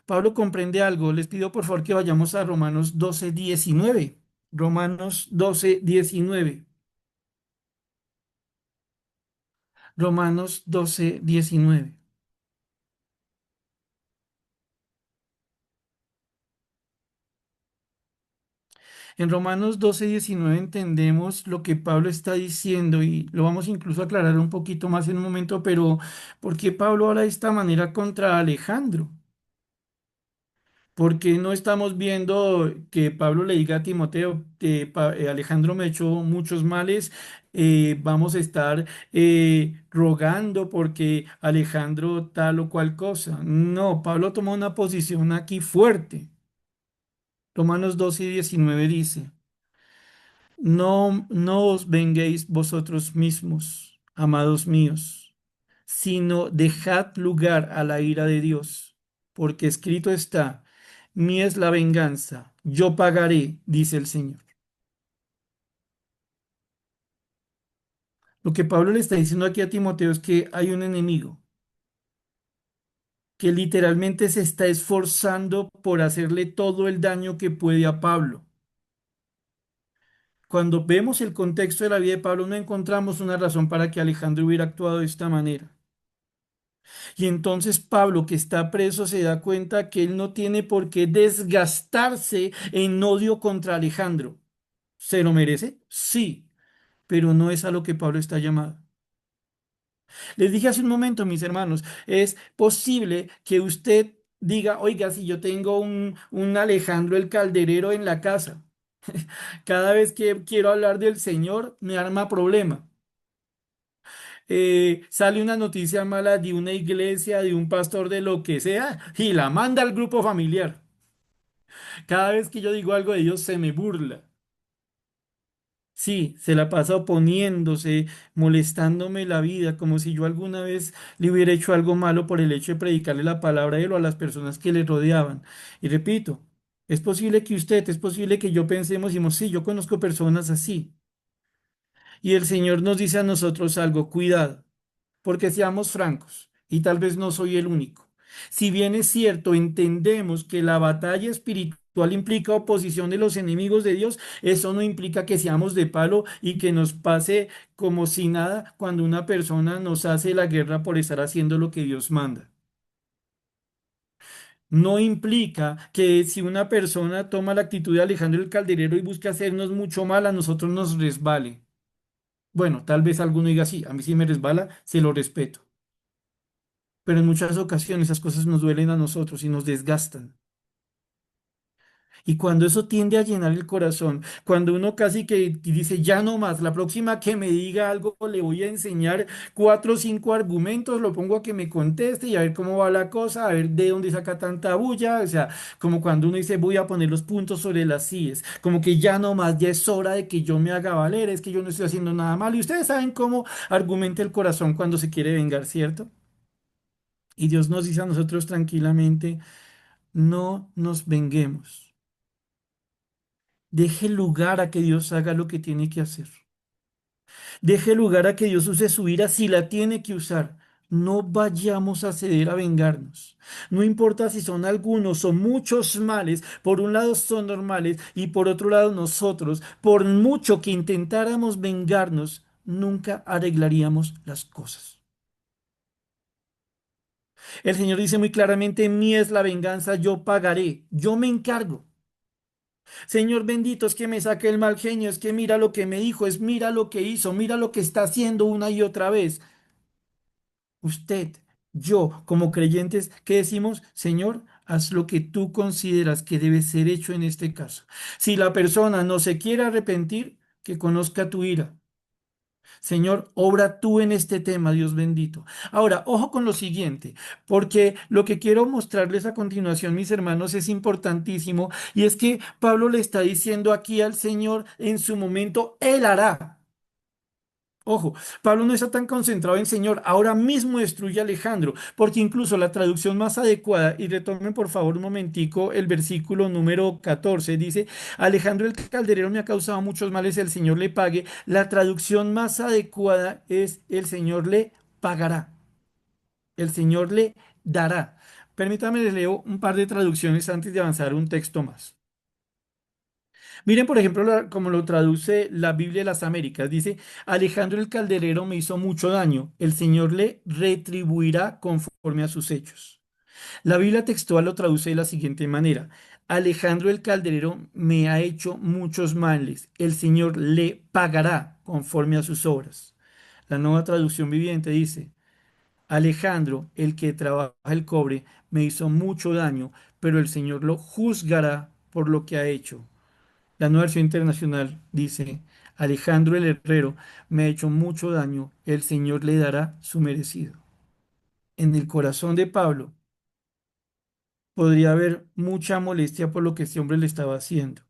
Pablo comprende algo. Les pido por favor que vayamos a Romanos 12:19. Romanos 12:19. Romanos 12:19. En Romanos 12:19 entendemos lo que Pablo está diciendo y lo vamos incluso a aclarar un poquito más en un momento, pero ¿por qué Pablo habla de esta manera contra Alejandro? Porque no estamos viendo que Pablo le diga a Timoteo que Alejandro me echó muchos males, vamos a estar rogando porque Alejandro tal o cual cosa. No, Pablo toma una posición aquí fuerte. Romanos 12:19 dice. No, no os venguéis vosotros mismos, amados míos, sino dejad lugar a la ira de Dios, porque escrito está, mía es la venganza, yo pagaré, dice el Señor. Lo que Pablo le está diciendo aquí a Timoteo es que hay un enemigo que literalmente se está esforzando por hacerle todo el daño que puede a Pablo. Cuando vemos el contexto de la vida de Pablo, no encontramos una razón para que Alejandro hubiera actuado de esta manera. Y entonces Pablo, que está preso, se da cuenta que él no tiene por qué desgastarse en odio contra Alejandro. ¿Se lo merece? Sí, pero no es a lo que Pablo está llamado. Les dije hace un momento, mis hermanos, es posible que usted diga, oiga, si yo tengo un Alejandro el Calderero en la casa, cada vez que quiero hablar del Señor, me arma problema. Sale una noticia mala de una iglesia, de un pastor, de lo que sea, y la manda al grupo familiar. Cada vez que yo digo algo de Dios, se me burla. Sí, se la pasa oponiéndose, molestándome la vida, como si yo alguna vez le hubiera hecho algo malo por el hecho de predicarle la palabra a él o a las personas que le rodeaban. Y repito, es posible que usted, es posible que yo pensemos y digamos, sí, yo conozco personas así. Y el Señor nos dice a nosotros algo, cuidado. Porque seamos francos, y tal vez no soy el único. Si bien es cierto, entendemos que la batalla espiritual implica oposición de los enemigos de Dios, eso no implica que seamos de palo y que nos pase como si nada cuando una persona nos hace la guerra por estar haciendo lo que Dios manda. No implica que si una persona toma la actitud de Alejandro el Calderero y busca hacernos mucho mal, a nosotros nos resbale. Bueno, tal vez alguno diga sí, a mí sí me resbala, se lo respeto. Pero en muchas ocasiones esas cosas nos duelen a nosotros y nos desgastan. Y cuando eso tiende a llenar el corazón, cuando uno casi que dice, ya no más, la próxima que me diga algo, le voy a enseñar 4 o 5 argumentos, lo pongo a que me conteste y a ver cómo va la cosa, a ver de dónde saca tanta bulla, o sea, como cuando uno dice, voy a poner los puntos sobre las íes, como que ya no más, ya es hora de que yo me haga valer, es que yo no estoy haciendo nada mal. Y ustedes saben cómo argumenta el corazón cuando se quiere vengar, ¿cierto? Y Dios nos dice a nosotros tranquilamente, no nos venguemos. Deje lugar a que Dios haga lo que tiene que hacer. Deje lugar a que Dios use su ira si la tiene que usar. no vayamos a ceder a vengarnos. No importa si son algunos o muchos males, por un lado son normales y por otro lado nosotros, por mucho que intentáramos vengarnos, nunca arreglaríamos las cosas. El Señor dice muy claramente, mía es la venganza, yo pagaré, yo me encargo. Señor bendito, es que me saque el mal genio, es que mira lo que me dijo, es mira lo que hizo, mira lo que está haciendo una y otra vez. Usted, yo, como creyentes, ¿qué decimos? Señor, haz lo que tú consideras que debe ser hecho en este caso. Si la persona no se quiere arrepentir, que conozca tu ira. Señor, obra tú en este tema, Dios bendito. Ahora, ojo con lo siguiente, porque lo que quiero mostrarles a continuación, mis hermanos, es importantísimo, y es que Pablo le está diciendo aquí al Señor, en su momento, Él hará. Ojo, Pablo no está tan concentrado en Señor, ahora mismo destruye a Alejandro, porque incluso la traducción más adecuada, y retomen por favor un momentico el versículo número 14 dice, Alejandro el calderero me ha causado muchos males, el Señor le pague. La traducción más adecuada es el Señor le pagará, el Señor le dará. Permítame, les leo un par de traducciones antes de avanzar un texto más. Miren, por ejemplo, como lo traduce la Biblia de las Américas. Dice, Alejandro el calderero me hizo mucho daño. El Señor le retribuirá conforme a sus hechos. La Biblia textual lo traduce de la siguiente manera. Alejandro el calderero me ha hecho muchos males. El Señor le pagará conforme a sus obras. La nueva traducción viviente dice, Alejandro, el que trabaja el cobre, me hizo mucho daño, pero el Señor lo juzgará por lo que ha hecho. La nueva versión internacional dice, Alejandro el Herrero me ha hecho mucho daño, el Señor le dará su merecido. En el corazón de Pablo podría haber mucha molestia por lo que este hombre le estaba haciendo.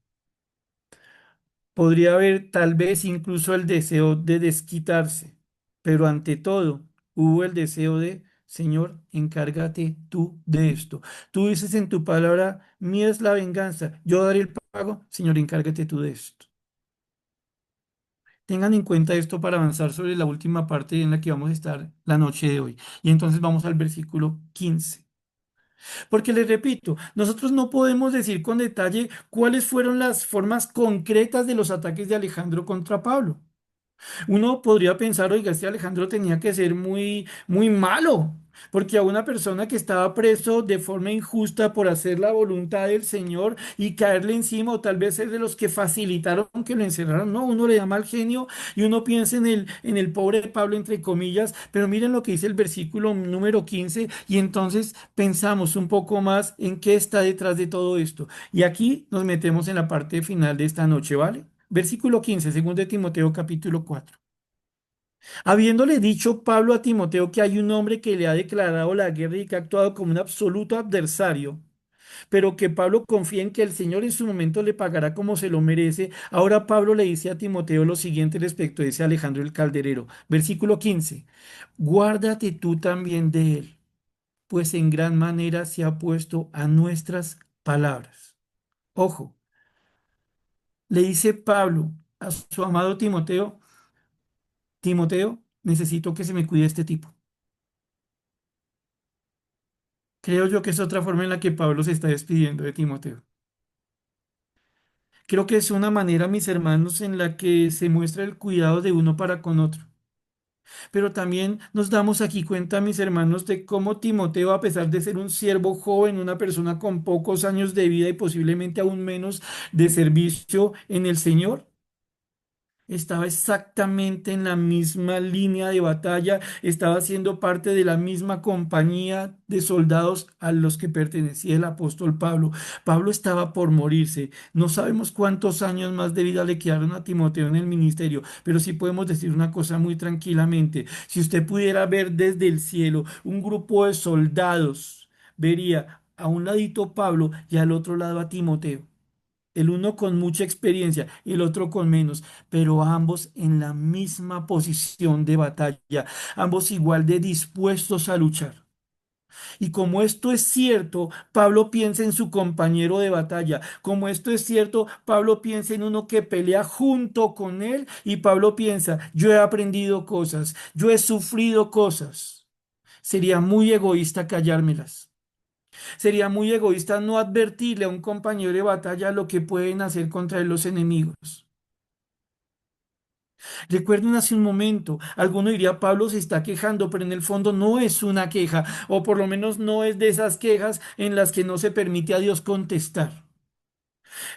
Podría haber tal vez incluso el deseo de desquitarse, pero ante todo hubo el deseo de, Señor, encárgate tú de esto. Tú dices en tu palabra, mía es la venganza, yo daré el pago, Señor, encárgate tú de esto. Tengan en cuenta esto para avanzar sobre la última parte en la que vamos a estar la noche de hoy. Y entonces vamos al versículo 15. Porque les repito, nosotros no podemos decir con detalle cuáles fueron las formas concretas de los ataques de Alejandro contra Pablo. Uno podría pensar, oiga, este Alejandro tenía que ser muy, muy malo, porque a una persona que estaba preso de forma injusta por hacer la voluntad del Señor y caerle encima, o tal vez ser de los que facilitaron que lo encerraran, no, uno le da mal genio y uno piensa en el pobre Pablo, entre comillas, pero miren lo que dice el versículo número 15 y entonces pensamos un poco más en qué está detrás de todo esto. Y aquí nos metemos en la parte final de esta noche, ¿vale? Versículo 15, segundo de Timoteo capítulo 4. Habiéndole dicho Pablo a Timoteo que hay un hombre que le ha declarado la guerra y que ha actuado como un absoluto adversario, pero que Pablo confía en que el Señor en su momento le pagará como se lo merece, ahora Pablo le dice a Timoteo lo siguiente respecto de ese Alejandro el Calderero. Versículo 15. Guárdate tú también de él, pues en gran manera se ha puesto a nuestras palabras. Ojo, le dice Pablo a su amado Timoteo, Timoteo, necesito que se me cuide este tipo. Creo yo que es otra forma en la que Pablo se está despidiendo de Timoteo. Creo que es una manera, mis hermanos, en la que se muestra el cuidado de uno para con otro. Pero también nos damos aquí cuenta, mis hermanos, de cómo Timoteo, a pesar de ser un siervo joven, una persona con pocos años de vida y posiblemente aún menos de servicio en el Señor, estaba exactamente en la misma línea de batalla, estaba siendo parte de la misma compañía de soldados a los que pertenecía el apóstol Pablo. Pablo estaba por morirse. No sabemos cuántos años más de vida le quedaron a Timoteo en el ministerio, pero sí podemos decir una cosa muy tranquilamente. Si usted pudiera ver desde el cielo un grupo de soldados, vería a un ladito Pablo y al otro lado a Timoteo, el uno con mucha experiencia y el otro con menos, pero ambos en la misma posición de batalla, ambos igual de dispuestos a luchar. Y como esto es cierto, Pablo piensa en su compañero de batalla. Como esto es cierto, Pablo piensa en uno que pelea junto con él y Pablo piensa, yo he aprendido cosas, yo he sufrido cosas. Sería muy egoísta callármelas. Sería muy egoísta no advertirle a un compañero de batalla lo que pueden hacer contra él los enemigos. Recuerden hace un momento, alguno diría, Pablo se está quejando, pero en el fondo no es una queja, o por lo menos no es de esas quejas en las que no se permite a Dios contestar.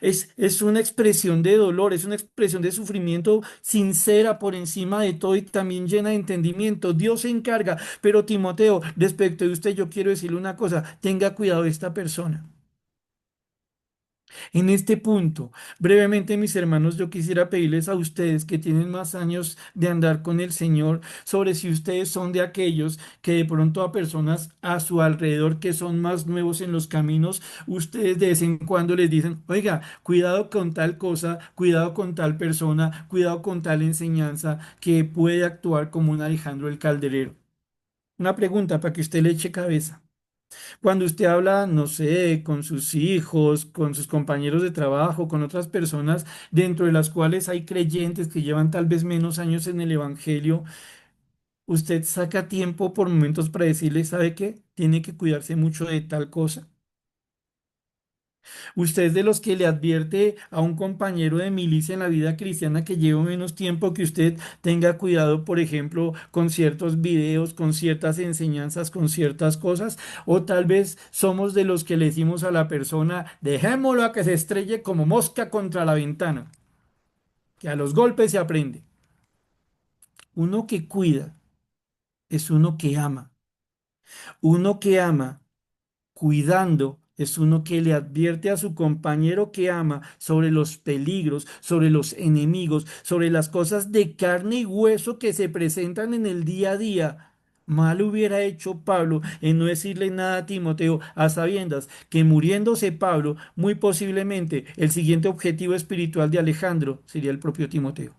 Es una expresión de dolor, es una expresión de sufrimiento sincera por encima de todo y también llena de entendimiento. Dios se encarga, pero Timoteo, respecto de usted, yo quiero decirle una cosa, tenga cuidado de esta persona. En este punto, brevemente, mis hermanos, yo quisiera pedirles a ustedes que tienen más años de andar con el Señor, sobre si ustedes son de aquellos que de pronto a personas a su alrededor que son más nuevos en los caminos, ustedes de vez en cuando les dicen, oiga, cuidado con tal cosa, cuidado con tal persona, cuidado con tal enseñanza que puede actuar como un Alejandro el Calderero. Una pregunta para que usted le eche cabeza. Cuando usted habla, no sé, con sus hijos, con sus compañeros de trabajo, con otras personas, dentro de las cuales hay creyentes que llevan tal vez menos años en el Evangelio, usted saca tiempo por momentos para decirle, ¿sabe qué? Tiene que cuidarse mucho de tal cosa. Usted es de los que le advierte a un compañero de milicia en la vida cristiana que lleva menos tiempo que usted tenga cuidado, por ejemplo, con ciertos videos, con ciertas enseñanzas, con ciertas cosas, o tal vez somos de los que le decimos a la persona, dejémoslo a que se estrelle como mosca contra la ventana, que a los golpes se aprende. Uno que cuida es uno que ama. Uno que ama cuidando es uno que le advierte a su compañero que ama sobre los peligros, sobre los enemigos, sobre las cosas de carne y hueso que se presentan en el día a día. Mal hubiera hecho Pablo en no decirle nada a Timoteo, a sabiendas que muriéndose Pablo, muy posiblemente el siguiente objetivo espiritual de Alejandro sería el propio Timoteo.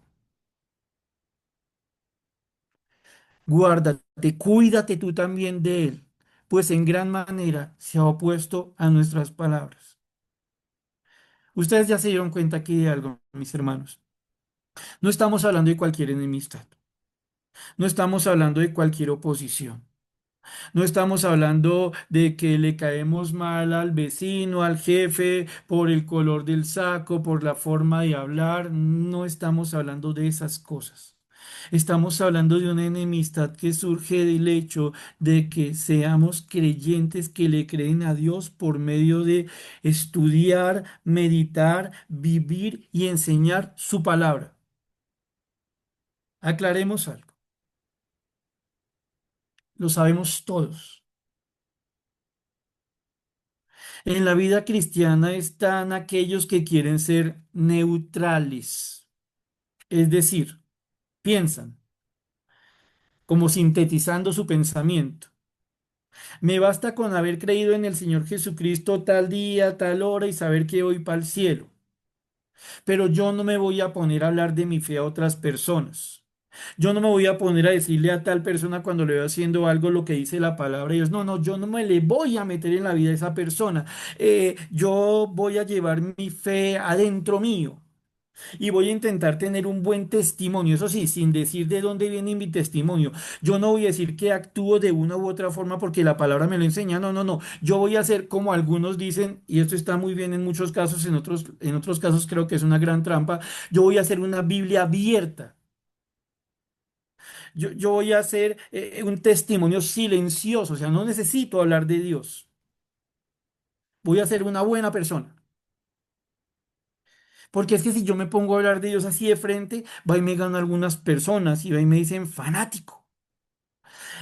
Guárdate, cuídate tú también de él, pues en gran manera se ha opuesto a nuestras palabras. Ustedes ya se dieron cuenta aquí de algo, mis hermanos. No estamos hablando de cualquier enemistad, no estamos hablando de cualquier oposición. No estamos hablando de que le caemos mal al vecino, al jefe, por el color del saco, por la forma de hablar. No estamos hablando de esas cosas. Estamos hablando de una enemistad que surge del hecho de que seamos creyentes que le creen a Dios por medio de estudiar, meditar, vivir y enseñar su palabra. Aclaremos algo. Lo sabemos todos. En la vida cristiana están aquellos que quieren ser neutrales, es decir, piensan como sintetizando su pensamiento. Me basta con haber creído en el Señor Jesucristo tal día, tal hora y saber que voy para el cielo. Pero yo no me voy a poner a hablar de mi fe a otras personas. Yo no me voy a poner a decirle a tal persona cuando le veo haciendo algo lo que dice la palabra de Dios. No, no, yo no me le voy a meter en la vida de esa persona. Yo voy a llevar mi fe adentro mío y voy a intentar tener un buen testimonio. Eso sí, sin decir de dónde viene mi testimonio. Yo no voy a decir que actúo de una u otra forma porque la palabra me lo enseña. No, no, no. Yo voy a hacer como algunos dicen, y esto está muy bien en muchos casos, en otros casos creo que es una gran trampa. Yo voy a hacer una Biblia abierta. Yo voy a hacer un testimonio silencioso, o sea, no necesito hablar de Dios. Voy a ser una buena persona. Porque es que si yo me pongo a hablar de Dios así de frente, va y me ganan algunas personas y va y me dicen fanático.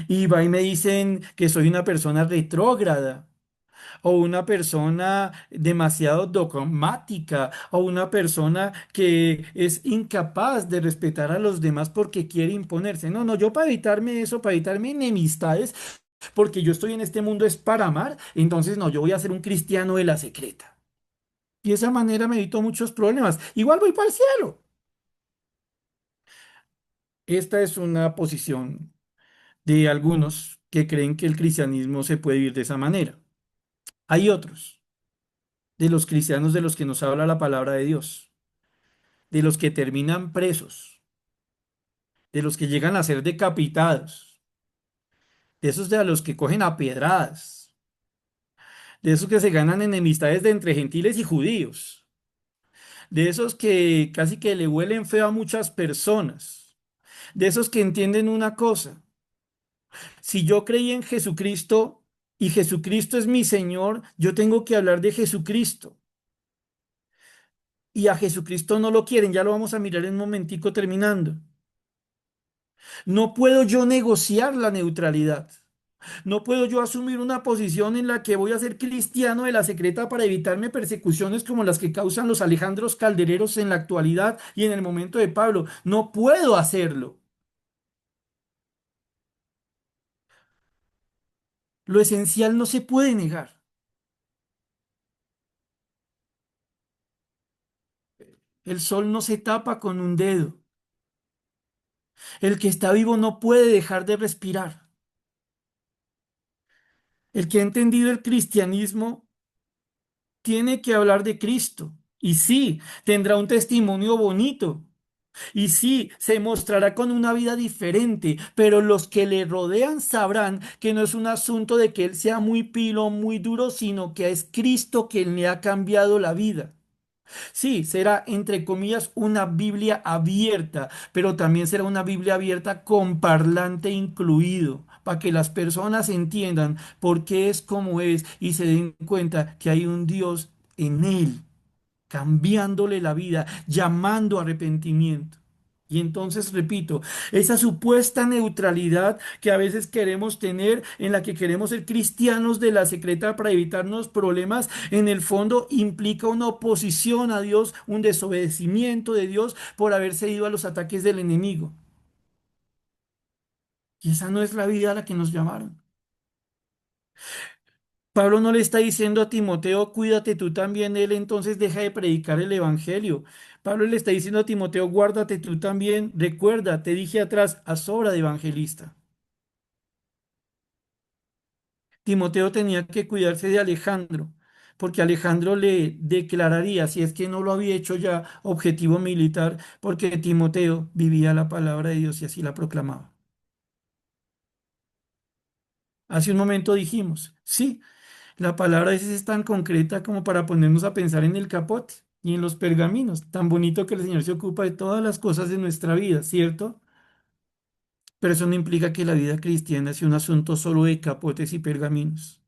Y va y me dicen que soy una persona retrógrada. O una persona demasiado dogmática, o una persona que es incapaz de respetar a los demás porque quiere imponerse. No, no, yo para evitarme eso, para evitarme enemistades, porque yo estoy en este mundo es para amar, entonces no, yo voy a ser un cristiano de la secreta. Y de esa manera me evito muchos problemas. Igual voy para el cielo. Esta es una posición de algunos que creen que el cristianismo se puede vivir de esa manera. Hay otros de los cristianos de los que nos habla la palabra de Dios, de los que terminan presos, de los que llegan a ser decapitados, de esos de a los que cogen a piedradas, de esos que se ganan enemistades de entre gentiles y judíos, de esos que casi que le huelen feo a muchas personas, de esos que entienden una cosa: si yo creí en Jesucristo y Jesucristo es mi Señor, yo tengo que hablar de Jesucristo. Y a Jesucristo no lo quieren, ya lo vamos a mirar en un momentico terminando. No puedo yo negociar la neutralidad. No puedo yo asumir una posición en la que voy a ser cristiano de la secreta para evitarme persecuciones como las que causan los Alejandros Caldereros en la actualidad y en el momento de Pablo. No puedo hacerlo. Lo esencial no se puede negar. El sol no se tapa con un dedo. El que está vivo no puede dejar de respirar. El que ha entendido el cristianismo tiene que hablar de Cristo. Y sí, tendrá un testimonio bonito. Y sí, se mostrará con una vida diferente, pero los que le rodean sabrán que no es un asunto de que él sea muy pilo, muy duro, sino que es Cristo quien le ha cambiado la vida. Sí, será entre comillas una Biblia abierta, pero también será una Biblia abierta con parlante incluido, para que las personas entiendan por qué es como es y se den cuenta que hay un Dios en él, cambiándole la vida, llamando a arrepentimiento. Y entonces, repito, esa supuesta neutralidad que a veces queremos tener, en la que queremos ser cristianos de la secreta para evitarnos problemas, en el fondo implica una oposición a Dios, un desobedecimiento de Dios por haberse ido a los ataques del enemigo. Y esa no es la vida a la que nos llamaron. Pablo no le está diciendo a Timoteo, cuídate tú también de él, entonces deja de predicar el evangelio. Pablo le está diciendo a Timoteo, guárdate tú también, recuerda, te dije atrás, haz obra de evangelista. Timoteo tenía que cuidarse de Alejandro, porque Alejandro le declararía, si es que no lo había hecho ya, objetivo militar, porque Timoteo vivía la palabra de Dios y así la proclamaba. Hace un momento dijimos, sí. La palabra a veces es tan concreta como para ponernos a pensar en el capote y en los pergaminos. Tan bonito que el Señor se ocupa de todas las cosas de nuestra vida, ¿cierto? Pero eso no implica que la vida cristiana sea un asunto solo de capotes y pergaminos.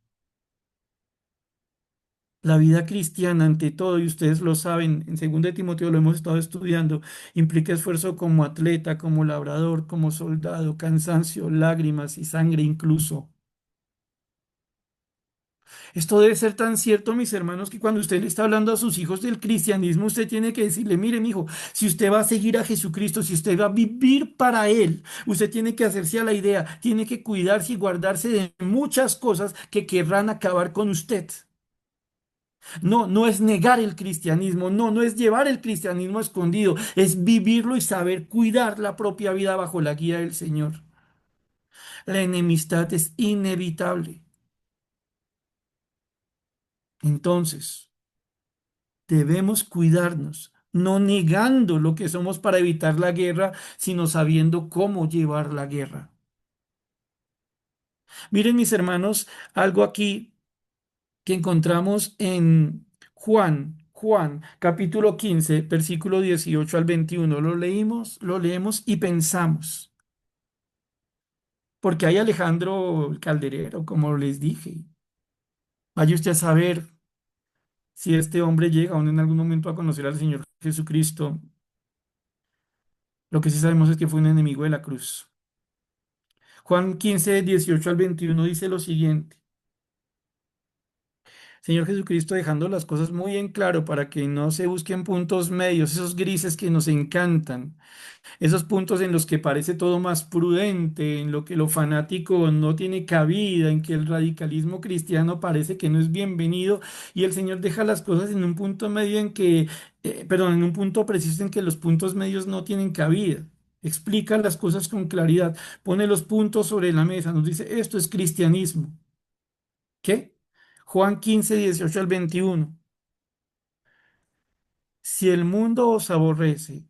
La vida cristiana, ante todo, y ustedes lo saben, en 2 de Timoteo lo hemos estado estudiando, implica esfuerzo como atleta, como labrador, como soldado, cansancio, lágrimas y sangre incluso. Esto debe ser tan cierto, mis hermanos, que cuando usted le está hablando a sus hijos del cristianismo, usted tiene que decirle, mire, mi hijo, si usted va a seguir a Jesucristo, si usted va a vivir para Él, usted tiene que hacerse a la idea, tiene que cuidarse y guardarse de muchas cosas que querrán acabar con usted. No, no es negar el cristianismo, no, no es llevar el cristianismo escondido, es vivirlo y saber cuidar la propia vida bajo la guía del Señor. La enemistad es inevitable. Entonces, debemos cuidarnos, no negando lo que somos para evitar la guerra, sino sabiendo cómo llevar la guerra. Miren, mis hermanos, algo aquí que encontramos en Juan, capítulo 15, versículo 18 al 21. Lo leemos y pensamos, porque hay Alejandro el Calderero, como les dije. Vaya usted a saber si este hombre llega aún en algún momento a conocer al Señor Jesucristo. Lo que sí sabemos es que fue un enemigo de la cruz. Juan 15 18 al 21 dice lo siguiente. Señor Jesucristo dejando las cosas muy en claro para que no se busquen puntos medios, esos grises que nos encantan, esos puntos en los que parece todo más prudente, en lo que lo fanático no tiene cabida, en que el radicalismo cristiano parece que no es bienvenido y el Señor deja las cosas en un punto medio en que, perdón, en un punto preciso en que los puntos medios no tienen cabida. Explica las cosas con claridad, pone los puntos sobre la mesa, nos dice, esto es cristianismo. ¿Qué? Juan 15 18 al 21. Si el mundo os aborrece,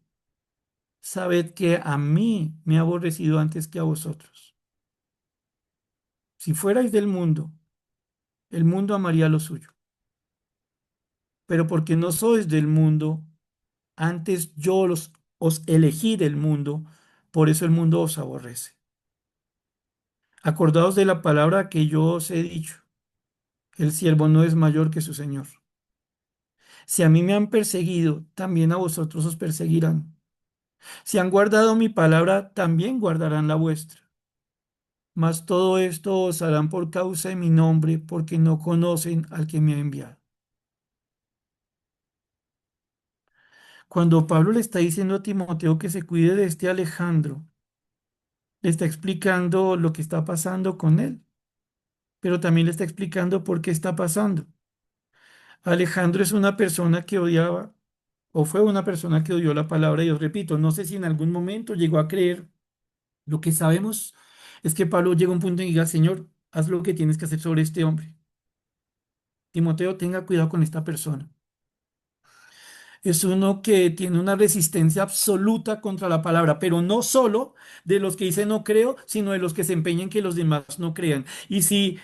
sabed que a mí me ha aborrecido antes que a vosotros. Si fuerais del mundo, el mundo amaría lo suyo. Pero porque no sois del mundo, antes os elegí del mundo, por eso el mundo os aborrece. Acordaos de la palabra que yo os he dicho. El siervo no es mayor que su señor. Si a mí me han perseguido, también a vosotros os perseguirán. Si han guardado mi palabra, también guardarán la vuestra. Mas todo esto os harán por causa de mi nombre, porque no conocen al que me ha enviado. Cuando Pablo le está diciendo a Timoteo que se cuide de este Alejandro, le está explicando lo que está pasando con él, pero también le está explicando por qué está pasando. Alejandro es una persona que odiaba, o fue una persona que odió la palabra de Dios. Repito, no sé si en algún momento llegó a creer. Lo que sabemos es que Pablo llega a un punto y diga, Señor, haz lo que tienes que hacer sobre este hombre. Timoteo, tenga cuidado con esta persona. Es uno que tiene una resistencia absoluta contra la palabra, pero no solo de los que dicen no creo, sino de los que se empeñan que los demás no crean. Y si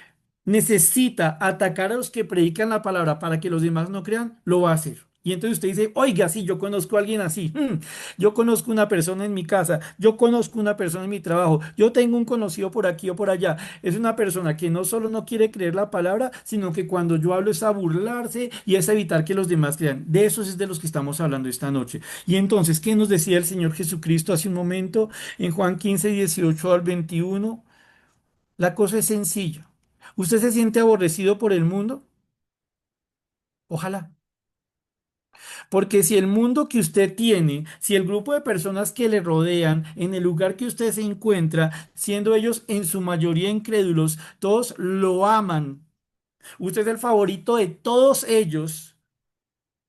necesita atacar a los que predican la palabra para que los demás no crean, lo va a hacer. Y entonces usted dice, oiga, sí, yo conozco a alguien así. Yo conozco una persona en mi casa, yo conozco una persona en mi trabajo, yo tengo un conocido por aquí o por allá. Es una persona que no solo no quiere creer la palabra, sino que cuando yo hablo es a burlarse y es a evitar que los demás crean. De esos es de los que estamos hablando esta noche. Y entonces, ¿qué nos decía el Señor Jesucristo hace un momento en Juan 15, 18 al 21? La cosa es sencilla. ¿Usted se siente aborrecido por el mundo? Ojalá. Porque si el mundo que usted tiene, si el grupo de personas que le rodean, en el lugar que usted se encuentra, siendo ellos en su mayoría incrédulos, todos lo aman, usted es el favorito de todos ellos,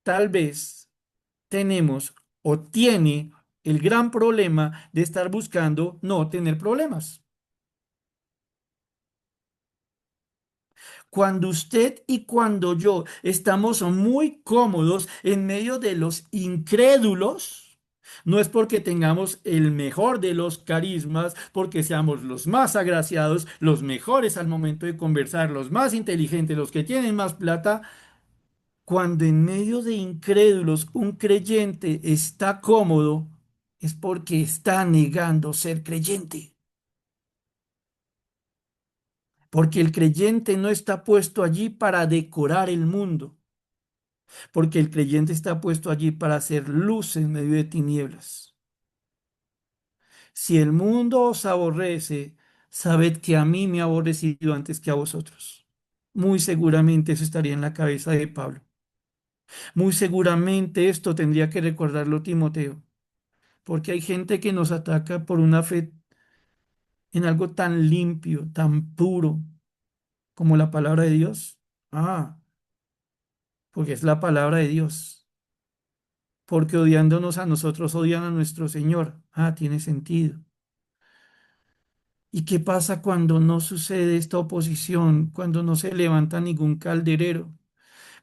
tal vez tenemos o tiene el gran problema de estar buscando no tener problemas. Cuando usted y cuando yo estamos muy cómodos en medio de los incrédulos, no es porque tengamos el mejor de los carismas, porque seamos los más agraciados, los mejores al momento de conversar, los más inteligentes, los que tienen más plata. Cuando en medio de incrédulos un creyente está cómodo, es porque está negando ser creyente. Porque el creyente no está puesto allí para decorar el mundo, porque el creyente está puesto allí para hacer luz en medio de tinieblas. Si el mundo os aborrece, sabed que a mí me ha aborrecido antes que a vosotros. Muy seguramente eso estaría en la cabeza de Pablo. Muy seguramente esto tendría que recordarlo Timoteo, porque hay gente que nos ataca por una fe en algo tan limpio, tan puro como la palabra de Dios. Ah, porque es la palabra de Dios. Porque odiándonos a nosotros odian a nuestro Señor. Ah, tiene sentido. ¿Y qué pasa cuando no sucede esta oposición? Cuando no se levanta ningún calderero.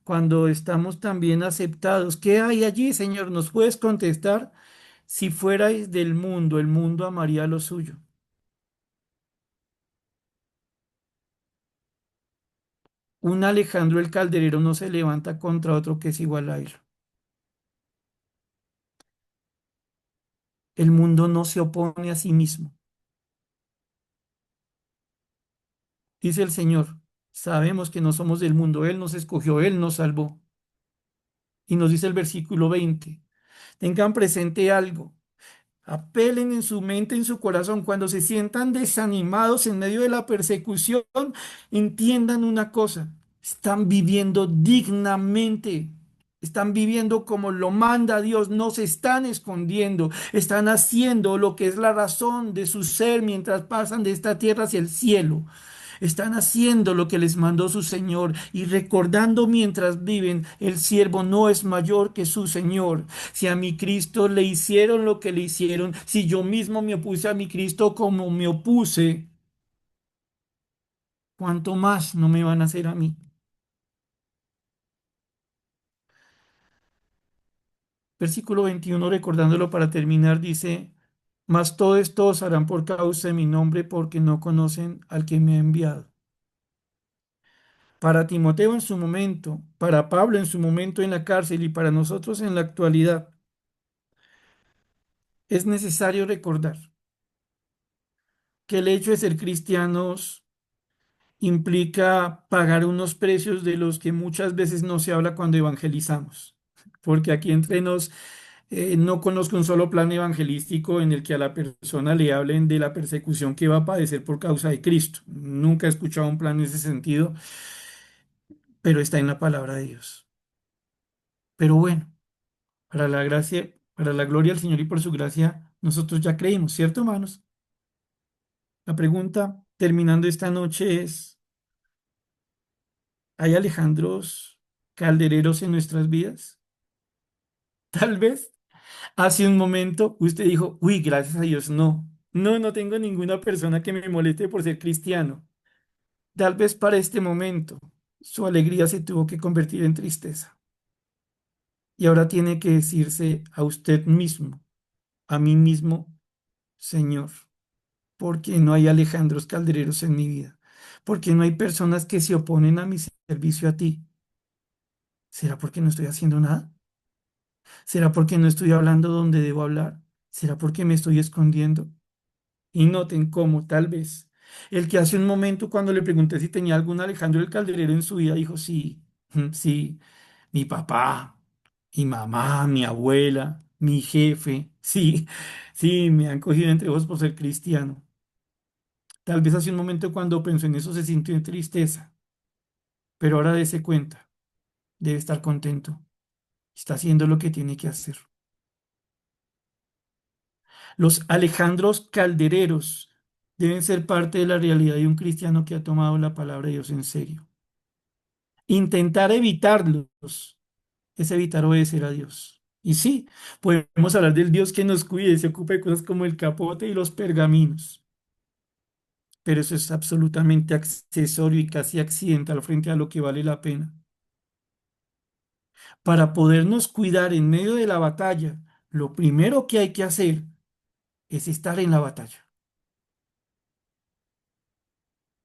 Cuando estamos también aceptados. ¿Qué hay allí, Señor? ¿Nos puedes contestar? Si fuerais del mundo, el mundo amaría lo suyo. Un Alejandro el calderero no se levanta contra otro que es igual a él. El mundo no se opone a sí mismo. Dice el Señor, sabemos que no somos del mundo, Él nos escogió, Él nos salvó. Y nos dice el versículo 20, tengan presente algo, apelen en su mente, en su corazón, cuando se sientan desanimados en medio de la persecución, entiendan una cosa, están viviendo dignamente. Están viviendo como lo manda Dios, no se están escondiendo, están haciendo lo que es la razón de su ser mientras pasan de esta tierra hacia el cielo. Están haciendo lo que les mandó su Señor y recordando mientras viven, el siervo no es mayor que su Señor. Si a mi Cristo le hicieron lo que le hicieron, si yo mismo me opuse a mi Cristo como me opuse, ¿cuánto más no me van a hacer a mí? Versículo 21, recordándolo para terminar, dice, mas todo esto os harán por causa de mi nombre, porque no conocen al que me ha enviado. para Timoteo en su momento, para Pablo en su momento en la cárcel y para nosotros en la actualidad, es necesario recordar que el hecho de ser cristianos implica pagar unos precios de los que muchas veces no se habla cuando evangelizamos. Porque aquí entre nos, no conozco un solo plan evangelístico en el que a la persona le hablen de la persecución que va a padecer por causa de Cristo. Nunca he escuchado un plan en ese sentido, pero está en la palabra de Dios. Pero bueno, para la gracia, para la gloria del Señor y por su gracia, nosotros ya creímos, ¿cierto, hermanos? La pregunta terminando esta noche es, ¿hay Alejandros caldereros en nuestras vidas? Tal vez hace un momento usted dijo, uy, gracias a Dios, no. No, no tengo ninguna persona que me moleste por ser cristiano. Tal vez para este momento su alegría se tuvo que convertir en tristeza. Y ahora tiene que decirse a usted mismo, a mí mismo, Señor, porque no hay Alejandros caldereros en mi vida, porque no hay personas que se oponen a mi servicio a ti. ¿Será porque no estoy haciendo nada? ¿Será porque no estoy hablando donde debo hablar? ¿Será porque me estoy escondiendo? Y noten cómo, tal vez, el que hace un momento cuando le pregunté si tenía algún Alejandro el Calderero en su vida, dijo, sí, sí, mi papá, mi mamá, mi abuela, mi jefe, sí, sí, me han cogido entre ojos por ser cristiano. Tal vez hace un momento cuando pensó en eso se sintió en tristeza, pero ahora dése cuenta, debe estar contento, está haciendo lo que tiene que hacer. Los Alejandros caldereros deben ser parte de la realidad de un cristiano que ha tomado la palabra de Dios en serio. Intentar evitarlos es evitar obedecer a Dios. Y sí, podemos hablar del Dios que nos cuide, se ocupa de cosas como el capote y los pergaminos, pero eso es absolutamente accesorio y casi accidental frente a lo que vale la pena. Para podernos cuidar en medio de la batalla, lo primero que hay que hacer es estar en la batalla.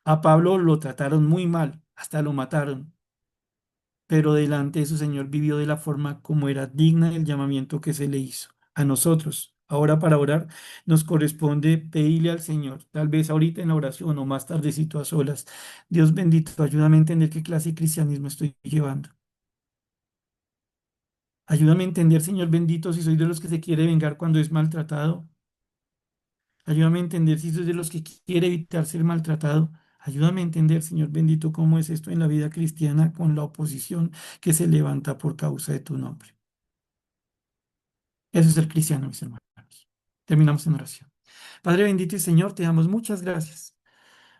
A Pablo lo trataron muy mal, hasta lo mataron, pero delante de su Señor vivió de la forma como era digna del llamamiento que se le hizo. A nosotros, ahora para orar, nos corresponde pedirle al Señor, tal vez ahorita en la oración o más tardecito a solas, Dios bendito, ayúdame a entender qué clase de cristianismo estoy llevando. Ayúdame a entender, Señor bendito, si soy de los que se quiere vengar cuando es maltratado. Ayúdame a entender si soy de los que quiere evitar ser maltratado. Ayúdame a entender, Señor bendito, cómo es esto en la vida cristiana con la oposición que se levanta por causa de tu nombre. Eso es el cristiano, mis hermanos. Terminamos en oración. Padre bendito y Señor, te damos muchas gracias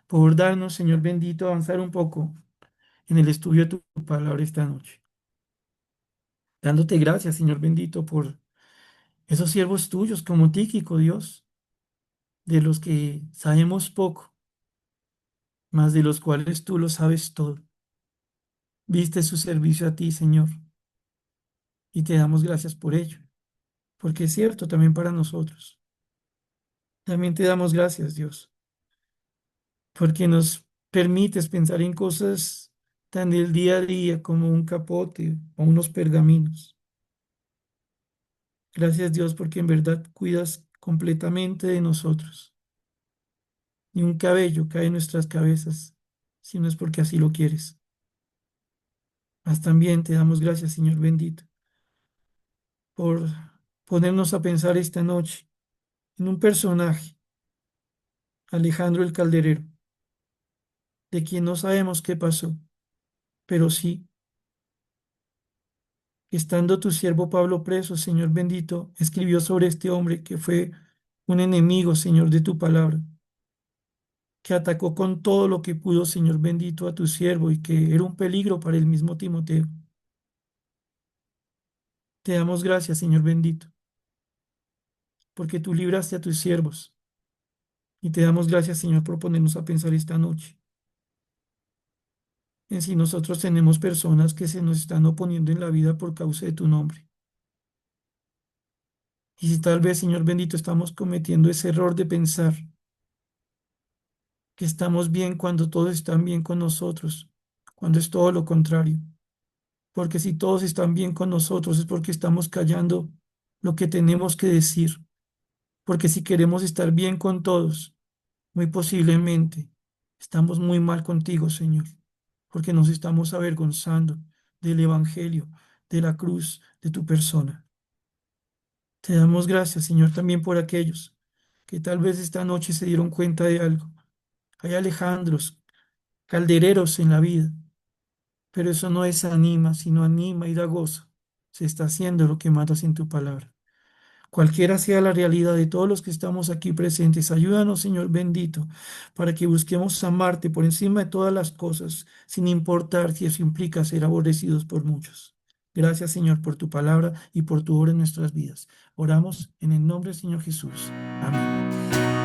por darnos, Señor bendito, avanzar un poco en el estudio de tu palabra esta noche. Dándote gracias, Señor bendito, por esos siervos tuyos como Tíquico, Dios, de los que sabemos poco, mas de los cuales tú lo sabes todo. Viste su servicio a ti, Señor, y te damos gracias por ello, porque es cierto también para nosotros. También te damos gracias, Dios, porque nos permites pensar en cosas tan del día a día como un capote o unos pergaminos. Gracias, Dios, porque en verdad cuidas completamente de nosotros. Ni un cabello cae en nuestras cabezas, si no es porque así lo quieres. Mas también te damos gracias, Señor bendito, por ponernos a pensar esta noche en un personaje, Alejandro el Calderero, de quien no sabemos qué pasó, pero sí, estando tu siervo Pablo preso, Señor bendito, escribió sobre este hombre que fue un enemigo, Señor, de tu palabra, que atacó con todo lo que pudo, Señor bendito, a tu siervo y que era un peligro para el mismo Timoteo. Te damos gracias, Señor bendito, porque tú libraste a tus siervos y te damos gracias, Señor, por ponernos a pensar esta noche en si nosotros tenemos personas que se nos están oponiendo en la vida por causa de tu nombre. Y si tal vez, Señor bendito, estamos cometiendo ese error de pensar que estamos bien cuando todos están bien con nosotros, cuando es todo lo contrario. Porque si todos están bien con nosotros es porque estamos callando lo que tenemos que decir. Porque si queremos estar bien con todos, muy posiblemente estamos muy mal contigo, Señor, porque nos estamos avergonzando del Evangelio, de la cruz, de tu persona. Te damos gracias, Señor, también por aquellos que tal vez esta noche se dieron cuenta de algo. Hay Alejandros, caldereros en la vida, pero eso no desanima, sino anima y da gozo. Se está haciendo lo que mandas en tu palabra. Cualquiera sea la realidad de todos los que estamos aquí presentes, ayúdanos, Señor bendito, para que busquemos amarte por encima de todas las cosas, sin importar si eso implica ser aborrecidos por muchos. Gracias, Señor, por tu palabra y por tu obra en nuestras vidas. Oramos en el nombre del Señor Jesús. Amén.